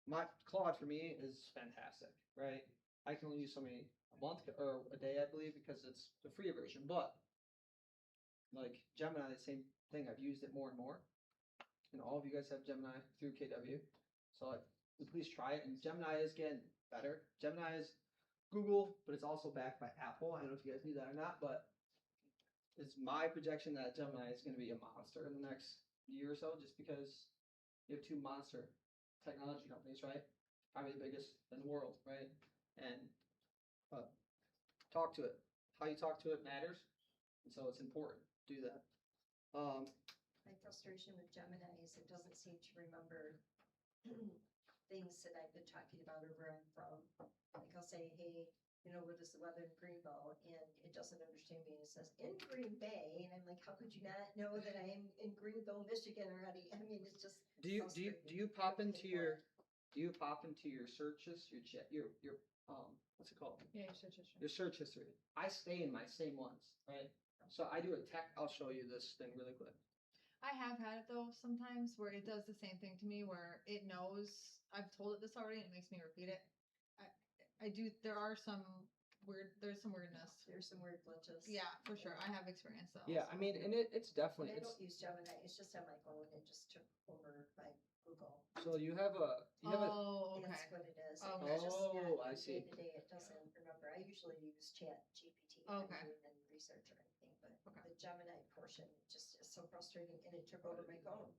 my Claude for me is fantastic, right? I can only use so many a month or a day, I believe, because it's the free version. But like Gemini, the same thing. I've used it more and more. And all of you guys have Gemini through KW. So like, please try it. And Gemini is getting better. Gemini is Google, but it's also backed by Apple. I don't know if you guys knew that or not, but it's my projection that Gemini is going to be a monster in the next year or so, just because you have 2 monster technology companies, right? Probably the biggest in the world, right? And talk to it. How you talk to it matters, and so it's important. Do that. My frustration with Gemini is it doesn't seem to remember things that I've been talking about or where I'm from. Like I'll say, hey, what is the weather in Greenville? And it doesn't understand me. And it says, in Green Bay. And I'm like, how could you not know that I am in Greenville, Michigan already? I mean, it's just Do you pop into your searches, your chat, your what's it called? Yeah, your search history. Your search history. I stay in my same ones, right? So I do a tech. I'll show you this thing really quick. I have had it though sometimes where it does the same thing to me where it knows I've told it this already and it makes me repeat it. I do. There's some weirdness. There's some weird glitches. Yeah, for sure. I have experience though. Yeah, I mean, and it's And definitely. I don't use Gemini. It's just on my phone. It just took over my Google. So you have a. Oh, okay. That's what it is. Okay. It's just Oh, not I see. Day to day, it doesn't remember. I usually use Chat GPT Okay. and research or anything, but Okay. the Gemini portion just is so frustrating, and it took over my phone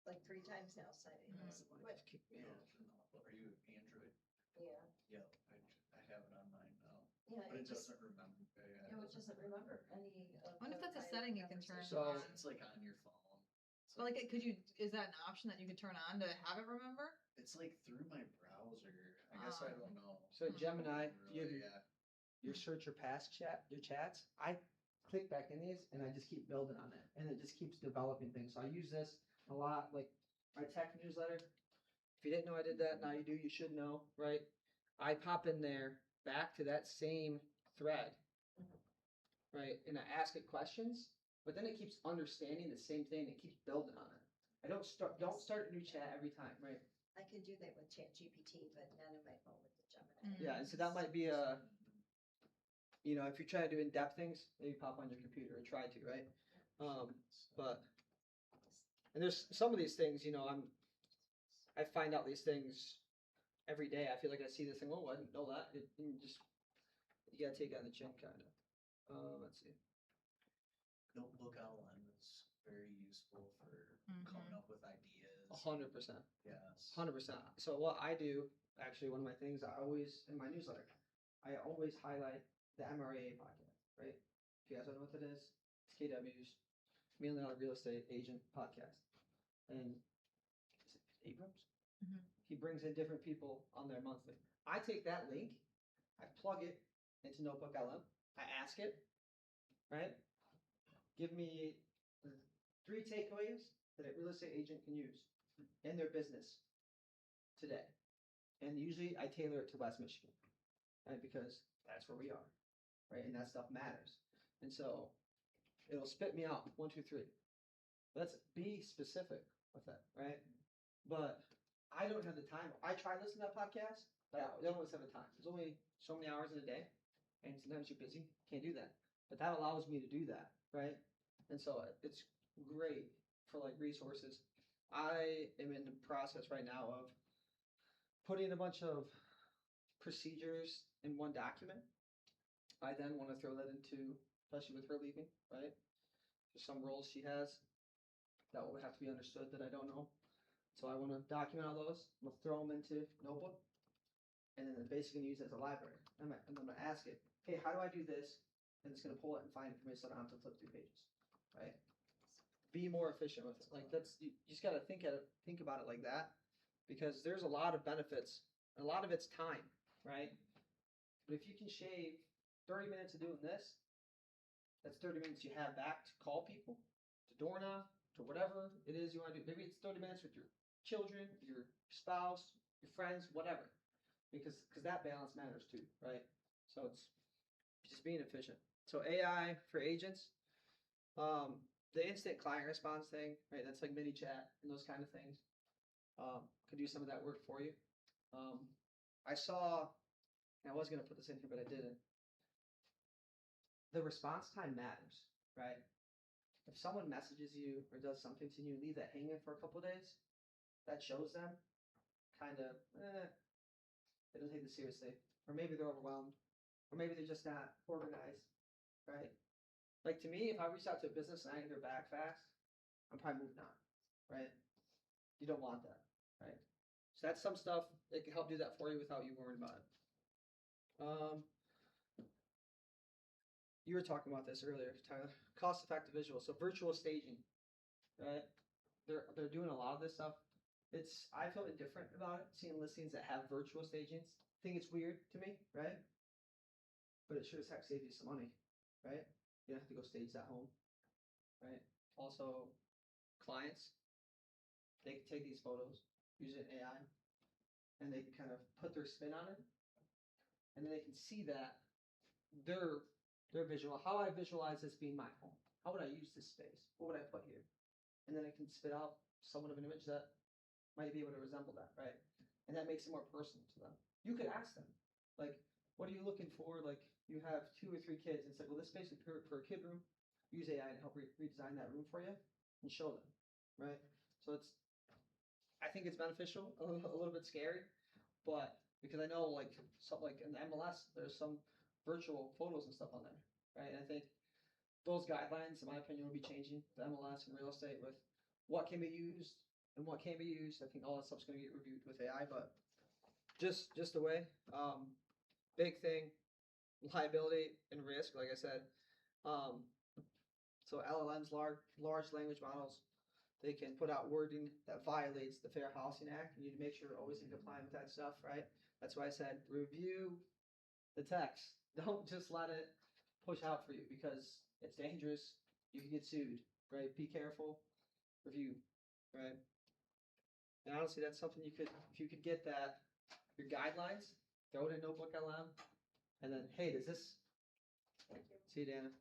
like 3 times now. So I was like, what? Kick me off. Are you Android? Yeah, Yeah, I have it on mine now, yeah. but It it just doesn't remember. it doesn't remember any. Of I wonder if the that's a prior setting you can turn conversations. on. It's like on your phone. It's But like, is that an option that you could turn on to have it remember? it's like through my browser. I guess I don't know. So Gemini, you Really, yeah. your search your past your chats. I click back in these and I just keep building on it, and it just keeps developing things. So I use this a lot, like my tech newsletter. If you didn't know I did that, now you do. You should know, right? I pop in there back to that same thread, right? And I ask it questions, but then it keeps understanding the same thing. It keeps building on it. I don't start a new chat every time, right? I can do that with ChatGPT, but not on my phone with the Gemini. Yeah, and so that might be a, you know, if you're trying to do in-depth things, maybe pop on your computer or try to, right? But and there's some of these things, you know, I find out these things every day. I feel like I see this thing. Oh, I didn't know that. You gotta take it on the chin, kind of. Let's see. Notebook LM is very useful for coming up with ideas. 100%. Yes. 100%. So what I do, actually, one of my things I always in my newsletter, I always highlight the MRAA podcast. Right? If you guys don't know what that is, it's KW's Million Dollar Real Estate Agent podcast, and is it Abrams? He brings in different people on there monthly. I take that link, I plug it into Notebook LM, I ask it, right? Give me 3 takeaways that a real estate agent can use in their business today. And usually I tailor it to West Michigan, right? Because that's where we are, right? And that stuff matters. And so it'll spit me out 1, 2, 3. Let's be specific with that, right? But I don't have the time. I try listening to that podcast, but I don't always have the time. There's only so many hours in a day, and sometimes you're busy, can't do that. But that allows me to do that, right? And so it's great for like resources. I am in the process right now of putting a bunch of procedures in one document. I then want to throw that into, especially with her leaving, right? There's some roles she has that will have to be understood that I don't know. So I want to document all those. I'm going to throw them into Notebook, and then basically use it as a library. And I'm going to ask it, hey, how do I do this? And it's going to pull it and find it for me so I don't have to flip through pages, right? Be more efficient with it. Like that's, you just got to think about it like that, because there's a lot of benefits. A lot of it's time, right? But if you can shave 30 minutes of doing this, that's 30 minutes you have back to call people, to door knock, to whatever it is you want to do. Maybe it's 30 minutes with your children, your spouse, your friends, whatever, because that balance matters too, right? So it's just being efficient. So AI for agents, the instant client response thing, right? That's like mini chat and those kind of things. Could do some of that work for you. I saw, and I was gonna put this in here, but I didn't. The response time matters, right? If someone messages you or does something to you, leave that hanging for a couple of days, that shows them kind of, they don't take it seriously. Or maybe they're overwhelmed. Or maybe they're just not organized, right? Like to me, if I reach out to a business and I get their back fast, I'm probably moving on, right? You don't want that, right? So that's some stuff that can help do that for you without you worrying about it. You were talking about this earlier, Tyler. Cost-effective visual. So virtual staging, right? They're doing a lot of this stuff. I feel indifferent about it, seeing listings that have virtual stagings. I think it's weird to me, right? But it sure as heck saves you some money, right? You don't have to go stage that home, right? Also, clients, they can take these photos, use it in AI, and they can kind of put their spin on it, and then they can see that their visual, how I visualize this being my home. How would I use this space? What would I put here? And then it can spit out somewhat of an image that might be able to resemble that, right? And that makes it more personal to them. You could ask them, like, what are you looking for? Like, you have 2 or 3 kids, and it's like, well, this space is for a kid room. Use AI to help redesign that room for you and show them, right? So I think it's beneficial, a little bit scary, but because I know like in the MLS, there's some virtual photos and stuff on there, right? And I think those guidelines, in my opinion, will be changing the MLS and real estate with what can be used and what can't be used. I think all that stuff's going to get reviewed with AI, but just the way. Big thing, liability and risk, like I said. So LLMs, large language models, they can put out wording that violates the Fair Housing Act. You need to make sure you're always in compliance with that stuff, right? That's why I said review the text. Don't just let it push out for you because it's dangerous. You can get sued, right? Be careful. Review, right? And honestly, that's something if you could get that, your guidelines, throw it in Notebook LM, and then, hey, does this, see you, Dana.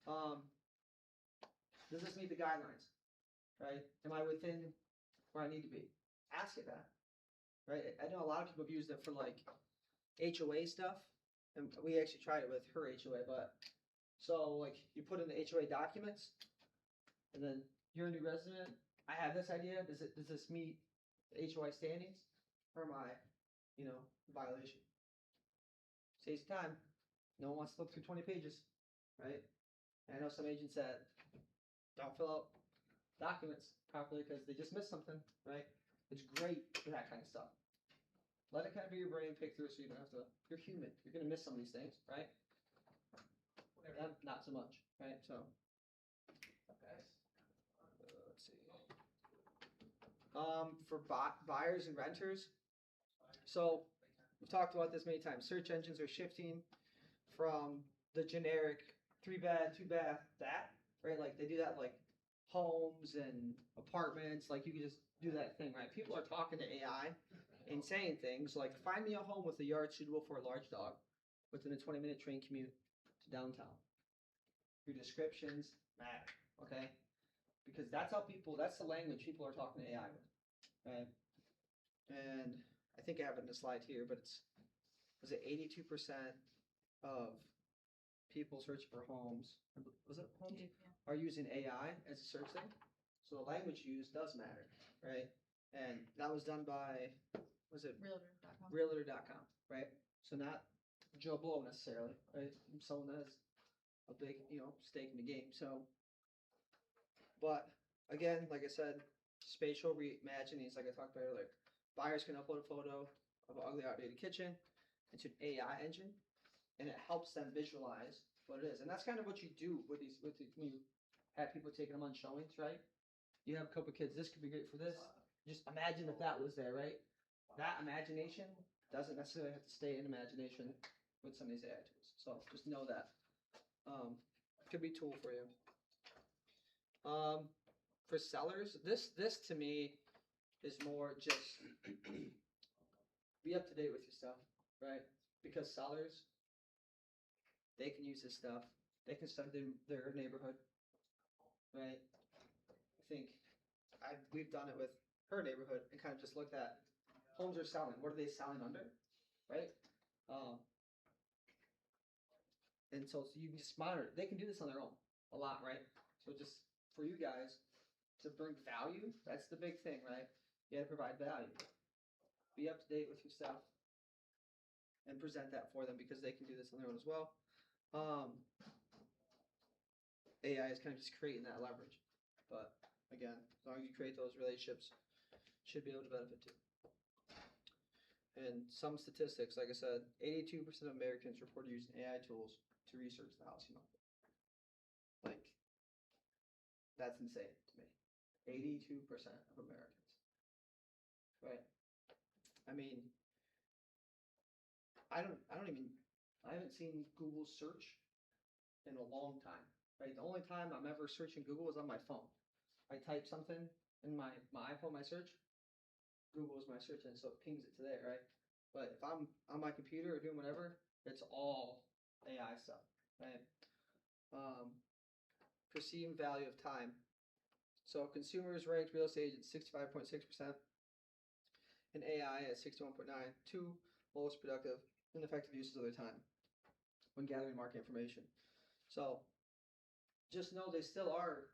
Does this meet the guidelines? Right? Am I within where I need to be? Ask it that. Right? I know a lot of people have used it for like HOA stuff, and we actually tried it with her HOA, but so like you put in the HOA documents, and then you're a new resident. I have this idea. Does this meet the HOA standings, or am I, violation? Saves time. No one wants to look through 20 pages, right? And I know some agents that don't fill out documents properly because they just missed something, right? It's great for that kind of stuff. Let it kind of be your brain pick through so you don't have to. You're human. You're going to miss some of these things, right? Them, not so much, right? So, let's see. For buyers and renters, so we've talked about this many times. Search engines are shifting from the generic 3-bed, 2-bath, that, right? Like they do that like homes and apartments. Like you can just do that thing, right? People are talking to AI and saying things like, find me a home with a yard suitable for a large dog within a 20-minute train commute to downtown. Your descriptions matter, okay? Because that's the language people are talking to AI with, right? And I think I have it in the slide here, but was it 82% of people searching for homes, was it homes? Yeah. Are using AI as a search thing? So the language used does matter, right? And that was done by, was it Realtor.com. Realtor.com, right? So not Joe Blow necessarily, right? Someone that has a big, stake in the game. So, but again, like I said, spatial reimaginings, like I talked about earlier. Buyers can upload a photo of an ugly, outdated kitchen into an AI engine, and it helps them visualize what it is. And that's kind of what you do when you have people taking them on showings, right? You have a couple kids. This could be great for this. Just imagine if that was there, right? That imagination doesn't necessarily have to stay in imagination with some of these AI tools. So just know that. Could be a tool for you. For sellers, this to me is more just be up to date with your stuff, right? Because sellers, they can use this stuff. They can study their neighborhood, right? I think we've done it with her neighborhood and kind of just looked at homes are selling. What are they selling under, right? And so you can just monitor. They can do this on their own a lot, right? So just for you guys to bring value, that's the big thing, right? You got to provide value. Be up to date with your stuff and present that for them because they can do this on their own as well. AI is kind of just creating that leverage. But again, as long as you create those relationships, should be able to benefit too. And some statistics, like I said, 82% of Americans report using AI tools to research the housing market. Like, that's insane to me. 82% of Americans. Right? I mean, I haven't seen Google search in a long time. Right? The only time I'm ever searching Google is on my phone. I type something in my iPhone, my search, Google is my search engine, so it pings it to there, right? But if I'm on my computer or doing whatever, it's all AI stuff, right? Perceived value of time. So consumers ranked real estate agents 65.6%, and AI at 61.9%, two most productive and effective uses of their time when gathering market information. So just know they still are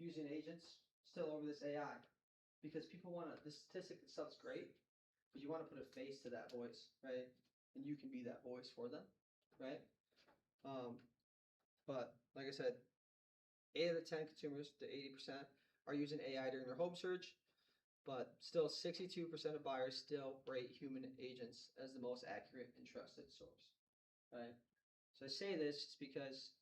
using agents still over this AI because people want to, the statistic stuff's great, but you want to put a face to that voice, right? And you can be that voice for them, right? But like I said, 8 out of 10 consumers to 80% are using AI during their home search, but still 62% of buyers still rate human agents as the most accurate and trusted source, right? So I say this just because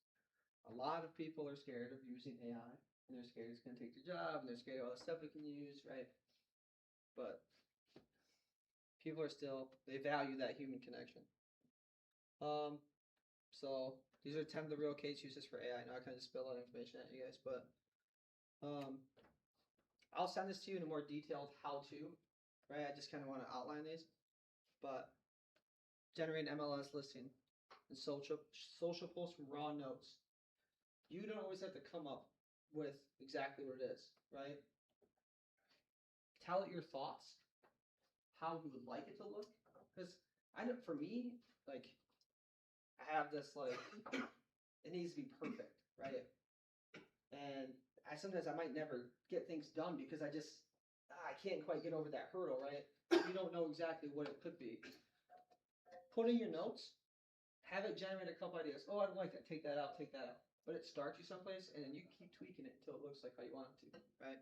a lot of people are scared of using AI, and they're scared it's going to take their job, and they're scared of all the stuff it can use, right? But people are still, they value that human connection. So these are 10 of the real case uses for AI. Now I kind of just spilled a lot of information at you guys, but I'll send this to you in a more detailed how-to, right? I just kind of want to outline these, but generate an MLS listing and social posts from raw notes. You don't always have to come up with exactly what it is, right? Tell it your thoughts, how you would like it to look. Because I know for me, like, I have this like, it needs to be perfect, right? And sometimes I might never get things done because I can't quite get over that hurdle, right? You don't know exactly what it could be. Put in your notes, have it generate a couple ideas. Oh, I don't like that. Take that out. Take that out. But it starts you someplace, and then you keep tweaking it until it looks like how you want it to, right?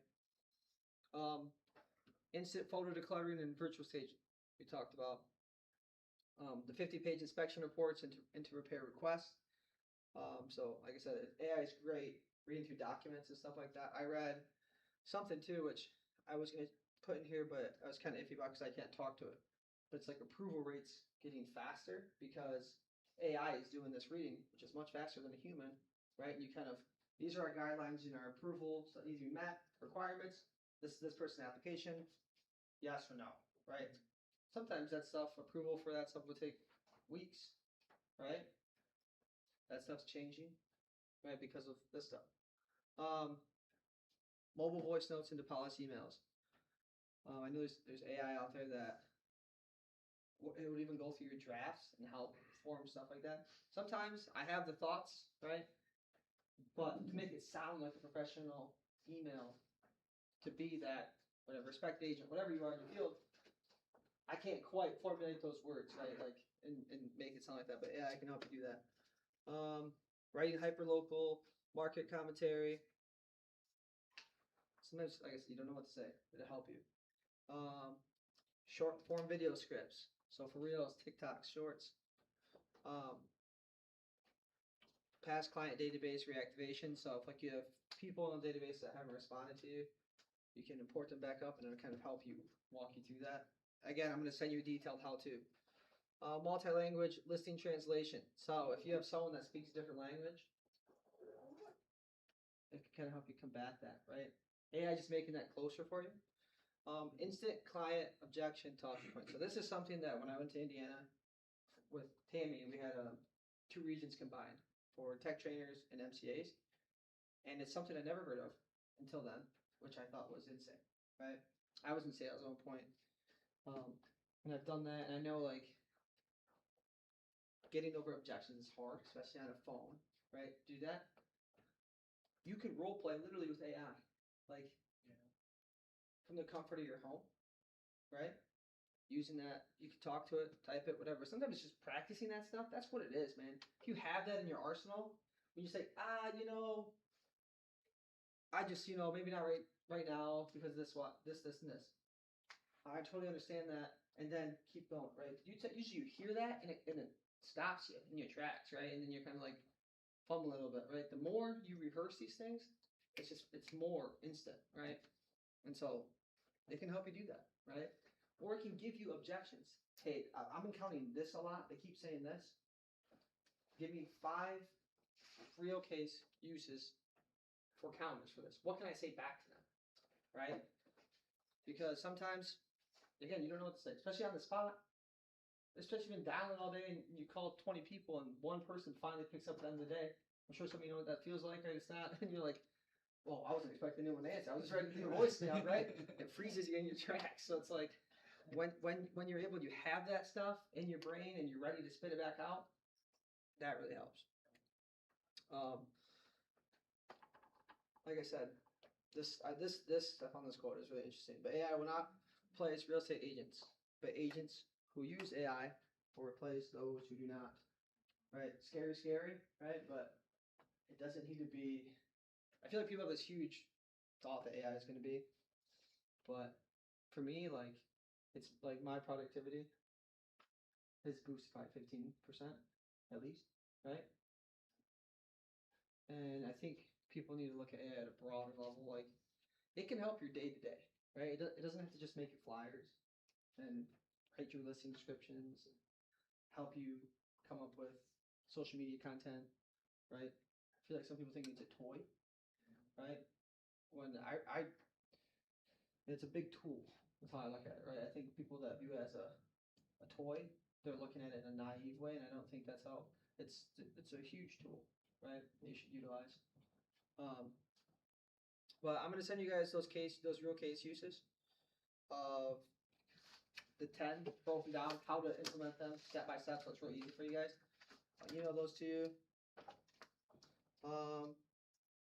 Instant photo decluttering and virtual staging. We talked about the 50-page inspection reports into repair requests. So, like I said, AI is great reading through documents and stuff like that. I read something too, which I was going to put in here, but I was kind of iffy about because I can't talk to it. But it's like approval rates getting faster because AI is doing this reading, which is much faster than a human, right? And you kind of, these are our guidelines in our approvals that need to be met, requirements. This person application, yes or no, right? Sometimes that stuff, approval for that stuff will take weeks, right? That stuff's changing, right, because of this stuff. Mobile voice notes into policy emails. I know there's AI out there that it would even go through your drafts and help form stuff like that. Sometimes I have the thoughts, right? But to make it sound like a professional email, to be that, whatever, respect agent, whatever you are in your field, I can't quite formulate those words, right? Like, and make it sound like that, but yeah, I can help you do that. Writing hyperlocal market commentary. Sometimes, I guess, you don't know what to say, but it'll help you. Short form video scripts. So for Reels, TikTok, Shorts. Past client database reactivation. So if like you have people in the database that haven't responded to you, you can import them back up and it'll kind of help you, walk you through that. Again, I'm going to send you a detailed how-to. Multi-language listing translation. So if you have someone that speaks a different language, it can kind of help you combat that, right? AI just making that closer for you. Instant client objection talking point. So this is something that when I went to Indiana with Tammy, we had 2 regions combined for tech trainers and MCAs. And it's something I never heard of until then, which I thought was insane, right? I was in sales at one point. And I've done that, and I know like getting over objections is hard, especially on a phone, right? Do that. You can role play literally with AI, like from the comfort of your home, right? Using that, you can talk to it, type it, whatever. Sometimes it's just practicing that stuff. That's what it is, man. If you have that in your arsenal, when you say, I just, maybe not right now because this, and this. I totally understand that, and then keep going, right? Usually you hear that, and it stops you in your tracks, right? And then you're kind of like fumbling a little bit, right? The more you rehearse these things, it's more instant, right? And so it can help you do that, right? Or it can give you objections. Hey, I'm encountering this a lot. They keep saying this. Give me 5 real case uses for counters for this. What can I say back to them, right? Because sometimes, again, you don't know what to say, especially on the spot. Especially if you've been dialing all day and you call 20 people and one person finally picks up at the end of the day. I'm sure some of you know what that feels like, right? It's not, and you're like, well, I wasn't expecting anyone to answer. I was just ready to leave a voicemail, right? It freezes you in your tracks. So it's like, when you're able to have that stuff in your brain and you're ready to spit it back out, that really helps. Like I said, I found this quote is really interesting. But AI will not replace real estate agents, but agents who use AI will replace those who do not. Right? Scary, right? But it doesn't need to be. I feel like people have this huge thought that AI is going to be, but for me, like, it's like my productivity is boosted by 15% at least, right? And I think people need to look at AI at a broader level. Like, it can help your day to day, right? It doesn't have to just make you flyers and write you listing descriptions, and help you come up with social media content, right? I feel like some people think it's a toy, right? When it's a big tool. That's how I look at it, right? I think people that view it as a toy, they're looking at it in a naive way, and I don't think that's how. It's a huge tool, right? That you should utilize. But I'm gonna send you guys those real case uses of the 10 broken down, how to implement them step by step, so it's real easy for you guys. I'll email those to you.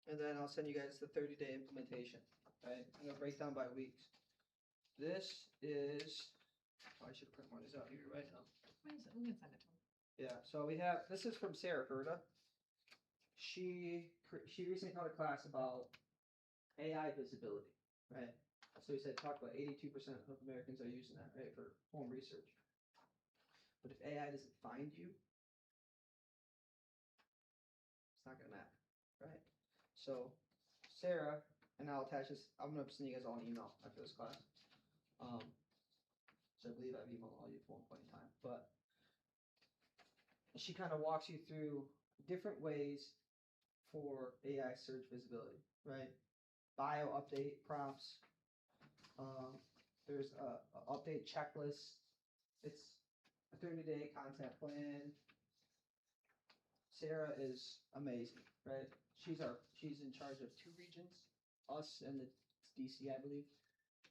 And then I'll send you guys the 30-day implementation. Right? I'm gonna break down by weeks. This is. Oh, I should print one of these out here right now. We can send it to him. Yeah. So we have. This is from Sarah Herda. She recently taught a class about AI visibility. Right. So he said talk about 82% of Americans are using that right for home research. But if AI doesn't find you, it's not gonna matter, right? So Sarah, and I'll attach this. I'm gonna send you guys all an email after this class. So I believe I've emailed all you at one point in time, but she kind of walks you through different ways for AI search visibility, right? Bio update prompts. There's a update checklist. It's a 30-day content plan. Sarah is amazing, right? She's in charge of 2 regions, us and the DC, I believe.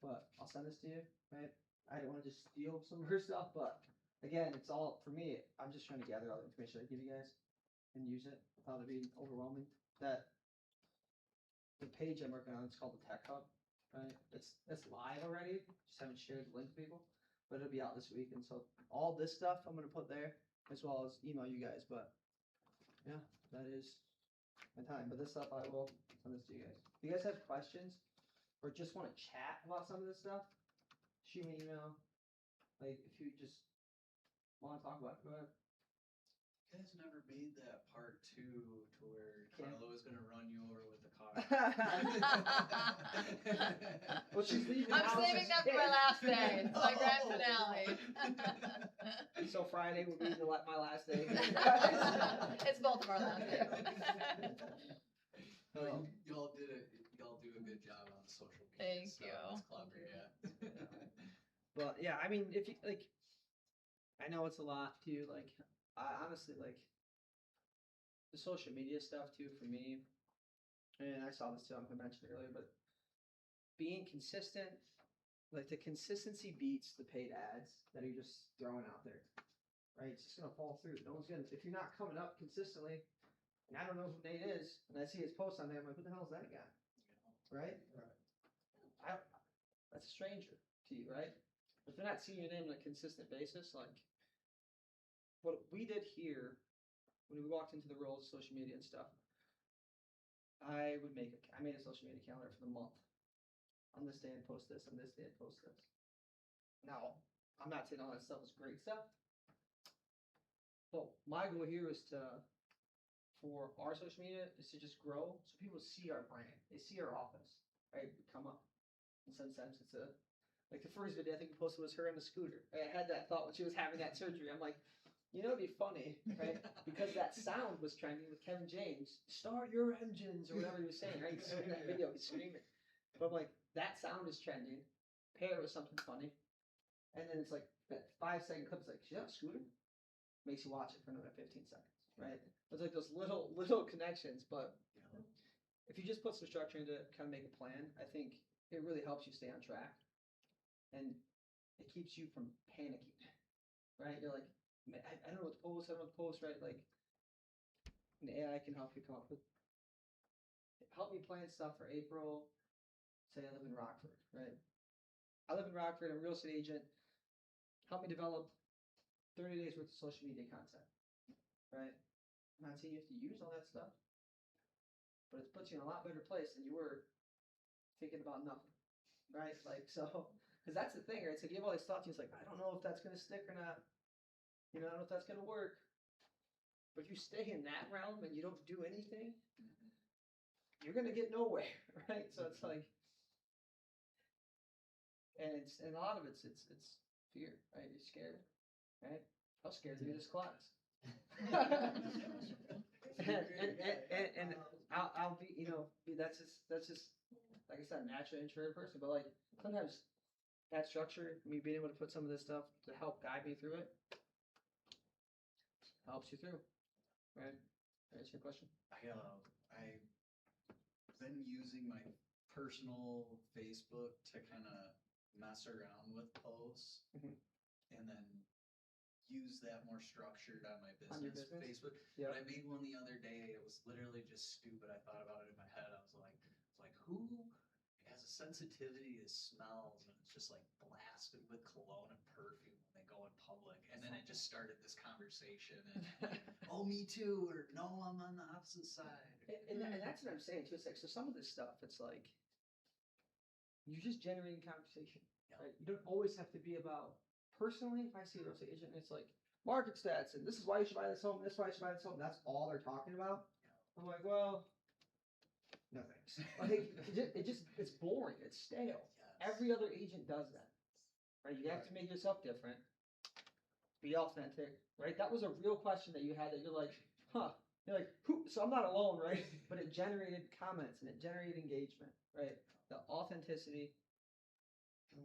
But I'll send this to you, right? I don't want to just steal some of her stuff, but again, it's all for me. I'm just trying to gather all the information I give you guys and use it without it being overwhelming. The page I'm working on, it's called the Tech Hub, right? It's live already. Just haven't shared the link to people, but it'll be out this week. And so all this stuff I'm gonna put there as well as email you guys. But yeah, that is my time. But this stuff I will send this to you guys. If you guys have questions or just want to chat about some of this stuff, shoot me an email. Like if you just want to talk about it, go ahead. You guys never made that part 2 to where Yeah. Carla was gonna run you over with the car. Well, she's leaving. I'm now, saving so that she for my can't. last day. It's my grand finale. So Friday will be my last day. It's both of our last days. No, y'all do a good job on social media. Thank so you. That's clever, yeah. But yeah, I mean, if you like, I know it's a lot too. Like, I honestly like the social media stuff too for me. And I saw this too. I mentioned it earlier, but being consistent, like the consistency beats the paid ads that you're just throwing out there. Right? It's just gonna fall through. No one's gonna if you're not coming up consistently. And I don't know who Nate is, and I see his post on there. I'm like, who the hell is that guy? Right? That's a stranger to you, right? If they're not seeing your name on a consistent basis, like what we did here when we walked into the world of social media and stuff, I made a social media calendar for the month. On this day and post this, on this day and post this. Now, I'm not saying all that stuff is great stuff, but my goal here is for our social media is to just grow so people see our brand. They see our office, right? We come up. In some sense, it's like the first video I think we posted was her on the scooter. I had that thought when she was having that surgery. I'm like, you know, it'd be funny, right? Because that sound was trending with Kevin James. Start your engines or whatever he was saying, right? He's in that video, he's screaming. But I'm like, that sound is trending. Pair it with something funny. And then it's like that 5-second clip is like, she on a scooter? Makes you watch it for another 15 seconds, right? It's like those little connections, but if you just put some structure into it, kind of make a plan, I think it really helps you stay on track. And it keeps you from panicking, right? You're like, I don't know what to post, right? Like, an AI can help you come up with, help me plan stuff for April. Say I live in Rockford, right? I live in Rockford, I'm a real estate agent. Help me develop 30 days worth of social media content, right? I'm not saying you have to use all that stuff, but it puts you in a lot better place than you were thinking about nothing, right? Like, so, because that's the thing, right? So you have all these thoughts, and it's like, I don't know if that's going to stick or not. You know, I don't know if that's going to work. But if you stay in that realm and you don't do anything, you're going to get nowhere, right? So it's like, and a lot of it's fear, right? You're scared, right? I was scared to do this class. and I'll be, you know, that's just like I said, naturally introverted person, but like sometimes that structure, me being able to put some of this stuff to help guide me through it, helps you through, right? Answer your question. I been using my personal Facebook to kind of mess around with posts Mhm. and then use that more structured on my On your business business? Facebook. Yep. But I made one the other day. It was literally just stupid. I thought about it in my head. I was like, who has a sensitivity to smells and it's just like blasted with cologne and perfume when they go in public? And then it just started this conversation and like, oh, me too, or no, I'm on the opposite side. And that's what I'm saying too. It's like, so some of this stuff, it's like, you're just generating conversation. Yeah. Right? You don't always have to be about, personally, if I see a real estate agent, it's like, market stats, and this is why you should buy this home, this is why you should buy this home, that's all they're talking about. I'm like, well, no thanks. Like, it's boring, it's stale. Yes. Every other agent does that. Right? You have to make yourself different. Be authentic, right? That was a real question that you had that you're like, huh. You're like, who? So I'm not alone, right? But it generated comments and it generated engagement, right? The authenticity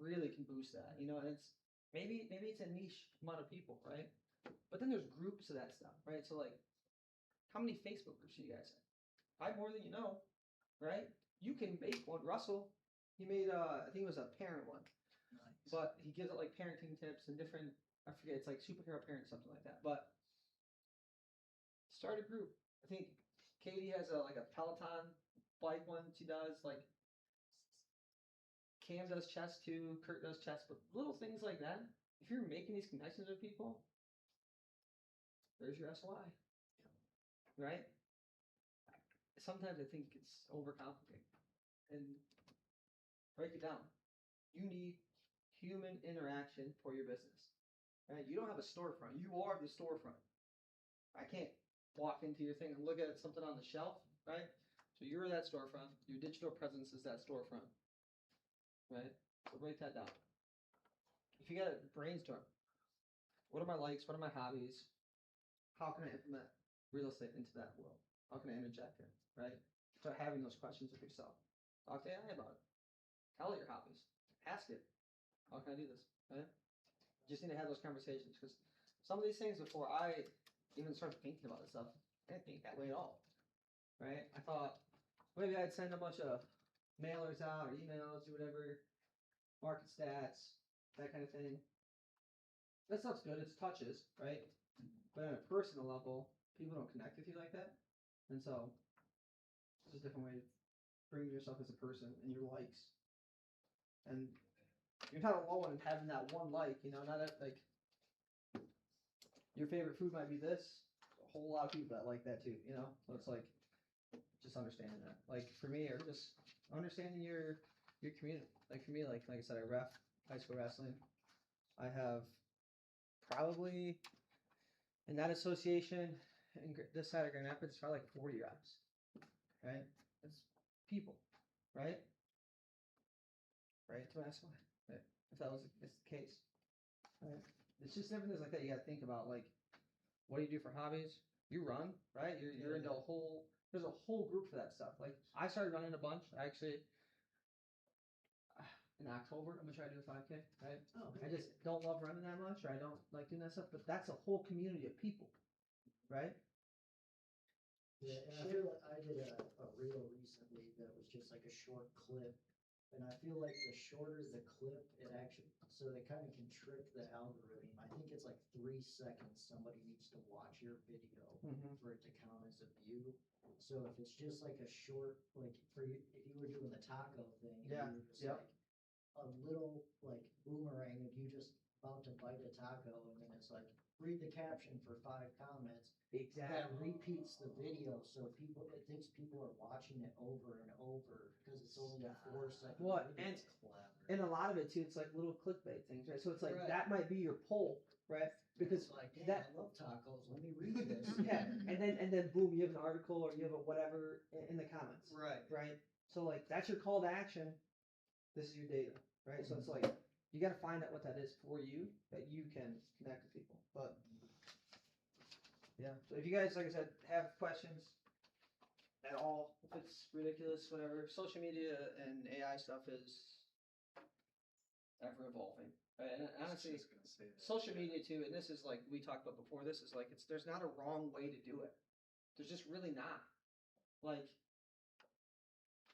really can boost that, you know, and it's maybe it's a niche amount of people, right? But then there's groups of that stuff, right? So like, how many Facebook groups do you guys have? Probably more than you know, right? You can make one. Russell, he made I think it was a parent one. Nice. But he gives it like parenting tips and different, I forget, it's like superhero parent, something like that. But start a group. I think Katie has a like a Peloton bike one she does, like Cam does chess too, Kurt does chess, but little things like that. If you're making these connections with people, there's your SY. Right? Sometimes I think it's overcomplicated. And break it down. You need human interaction for your business. Right? You don't have a storefront. You are the storefront. I can't walk into your thing and look at something on the shelf, right? So you're that storefront. Your digital presence is that storefront. Right? So break that down. If you gotta brainstorm, what are my likes? What are my hobbies? How can I implement real estate into that world? How can I interject it? Right? Start having those questions with yourself. Talk to AI about it. Tell it your hobbies. Ask it. How can I do this? Right? Just need to have those conversations because some of these things before I even started thinking about this stuff, I didn't think that way at all. Right? I thought maybe I'd send a bunch of mailers out or emails or whatever, market stats, that kind of thing. That stuff's good. It's touches, right? But on a personal level, people don't connect with you like that. And so it's just a different way of bringing yourself as a person and your likes. And you're not alone in having that one like, you know, not that, like your favorite food might be this. A whole lot of people that like that too, you know? So it's like just understanding that. Like for me, or just understanding your community. Like for me, like I said, I ref high school wrestling. I have probably in that association in this side of Grand Rapids, it's probably like 40 reps, right? It's people, right? Right to ask why, right? If that was the case, right? It's just different things like that you got to think about. Like, what do you do for hobbies? You run, right? You're into a whole. There's a whole group for that stuff. Like I started running a bunch. I actually in October I'm gonna try to do a 5K, right? Oh, I just don't love running that much, or I don't like doing that stuff. But that's a whole community of people, right? Yeah, and I feel like I did a reel recently that was just like a short clip. And I feel like the shorter the clip, it actually, so they kind of can trick the algorithm. I think it's like 3 seconds somebody needs to watch your video for it to count as a view. So if it's just like a short, like for you, if you were doing the taco thing, and Yeah, you were just yep. like a little like boomerang of you just about to bite a taco, and then it's like read the caption for 5 comments. That repeats the video, so it thinks people are watching it over and over because it's only a 4-second. What? video. And and a lot of it too, it's like little clickbait things, right? So it's like that might be your poll, right? Because It's like, damn, that I love tacos. Let me read this. yeah, and then boom, you have an article or you have a whatever in the comments, right? So like that's your call to action. This is your data, right? So it's like you got to find out what that is for you that you can connect with people. But yeah, so if you guys, like I said, have questions at all, if it's ridiculous, whatever, social media and AI stuff is ever evolving. Right? And honestly, just gonna say that. social media too, and this is like we talked about before. This is like there's not a wrong way to do it. There's just really not. Like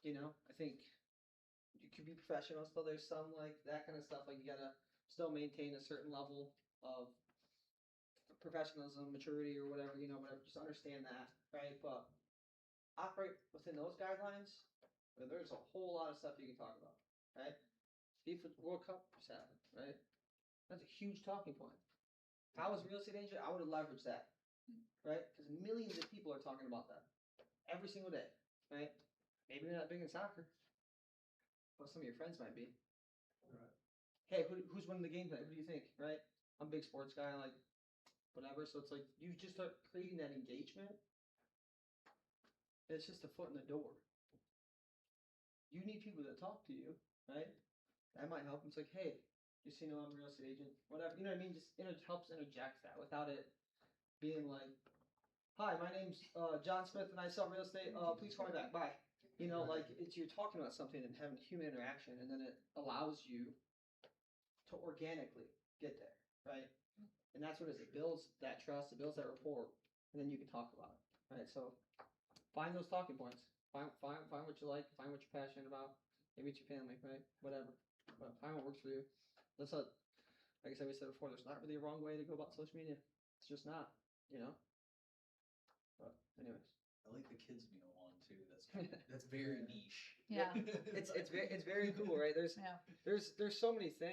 You know, I think you could be professional. Still, there's some like that kind of stuff. Like you gotta still maintain a certain level of professionalism, maturity, or whatever. You know, whatever. Just understand that, right? But operate within those guidelines. Where there's a whole lot of stuff you can talk about, right? FIFA World Cup just happened, right? That's a huge talking point. If I was a real estate agent, I would have leveraged that, right? Because millions of people are talking about that every single day, right? Maybe you're not big in soccer, but some of your friends might be. Right. Hey, who's winning the game tonight? Who do you think, right? I'm a big sports guy, like whatever. So it's like you just start creating that engagement. It's just a foot in the door. You need people that talk to you, right? That might help. It's like, hey, just so you know, I'm a real estate agent, whatever. You know what I mean? Just helps interject that without it being like, hi, my name's John Smith and I sell real estate. Please call me back. Bye. You know, like it's you're talking about something and having human interaction, and then it allows you to organically get there, right? And that's what it is. It builds that trust, it builds that rapport, and then you can talk about it, right? So find those talking points. Find what you like. Find what you're passionate about. Maybe it's your family, right? Whatever. But find what works for you. Let's not, like I said, we said before, there's not really a wrong way to go about social media. It's just not, you know. But anyways, I like the kids meal one too. That's very niche. Yeah. it's very cool, right? There's Yeah. there's so many things.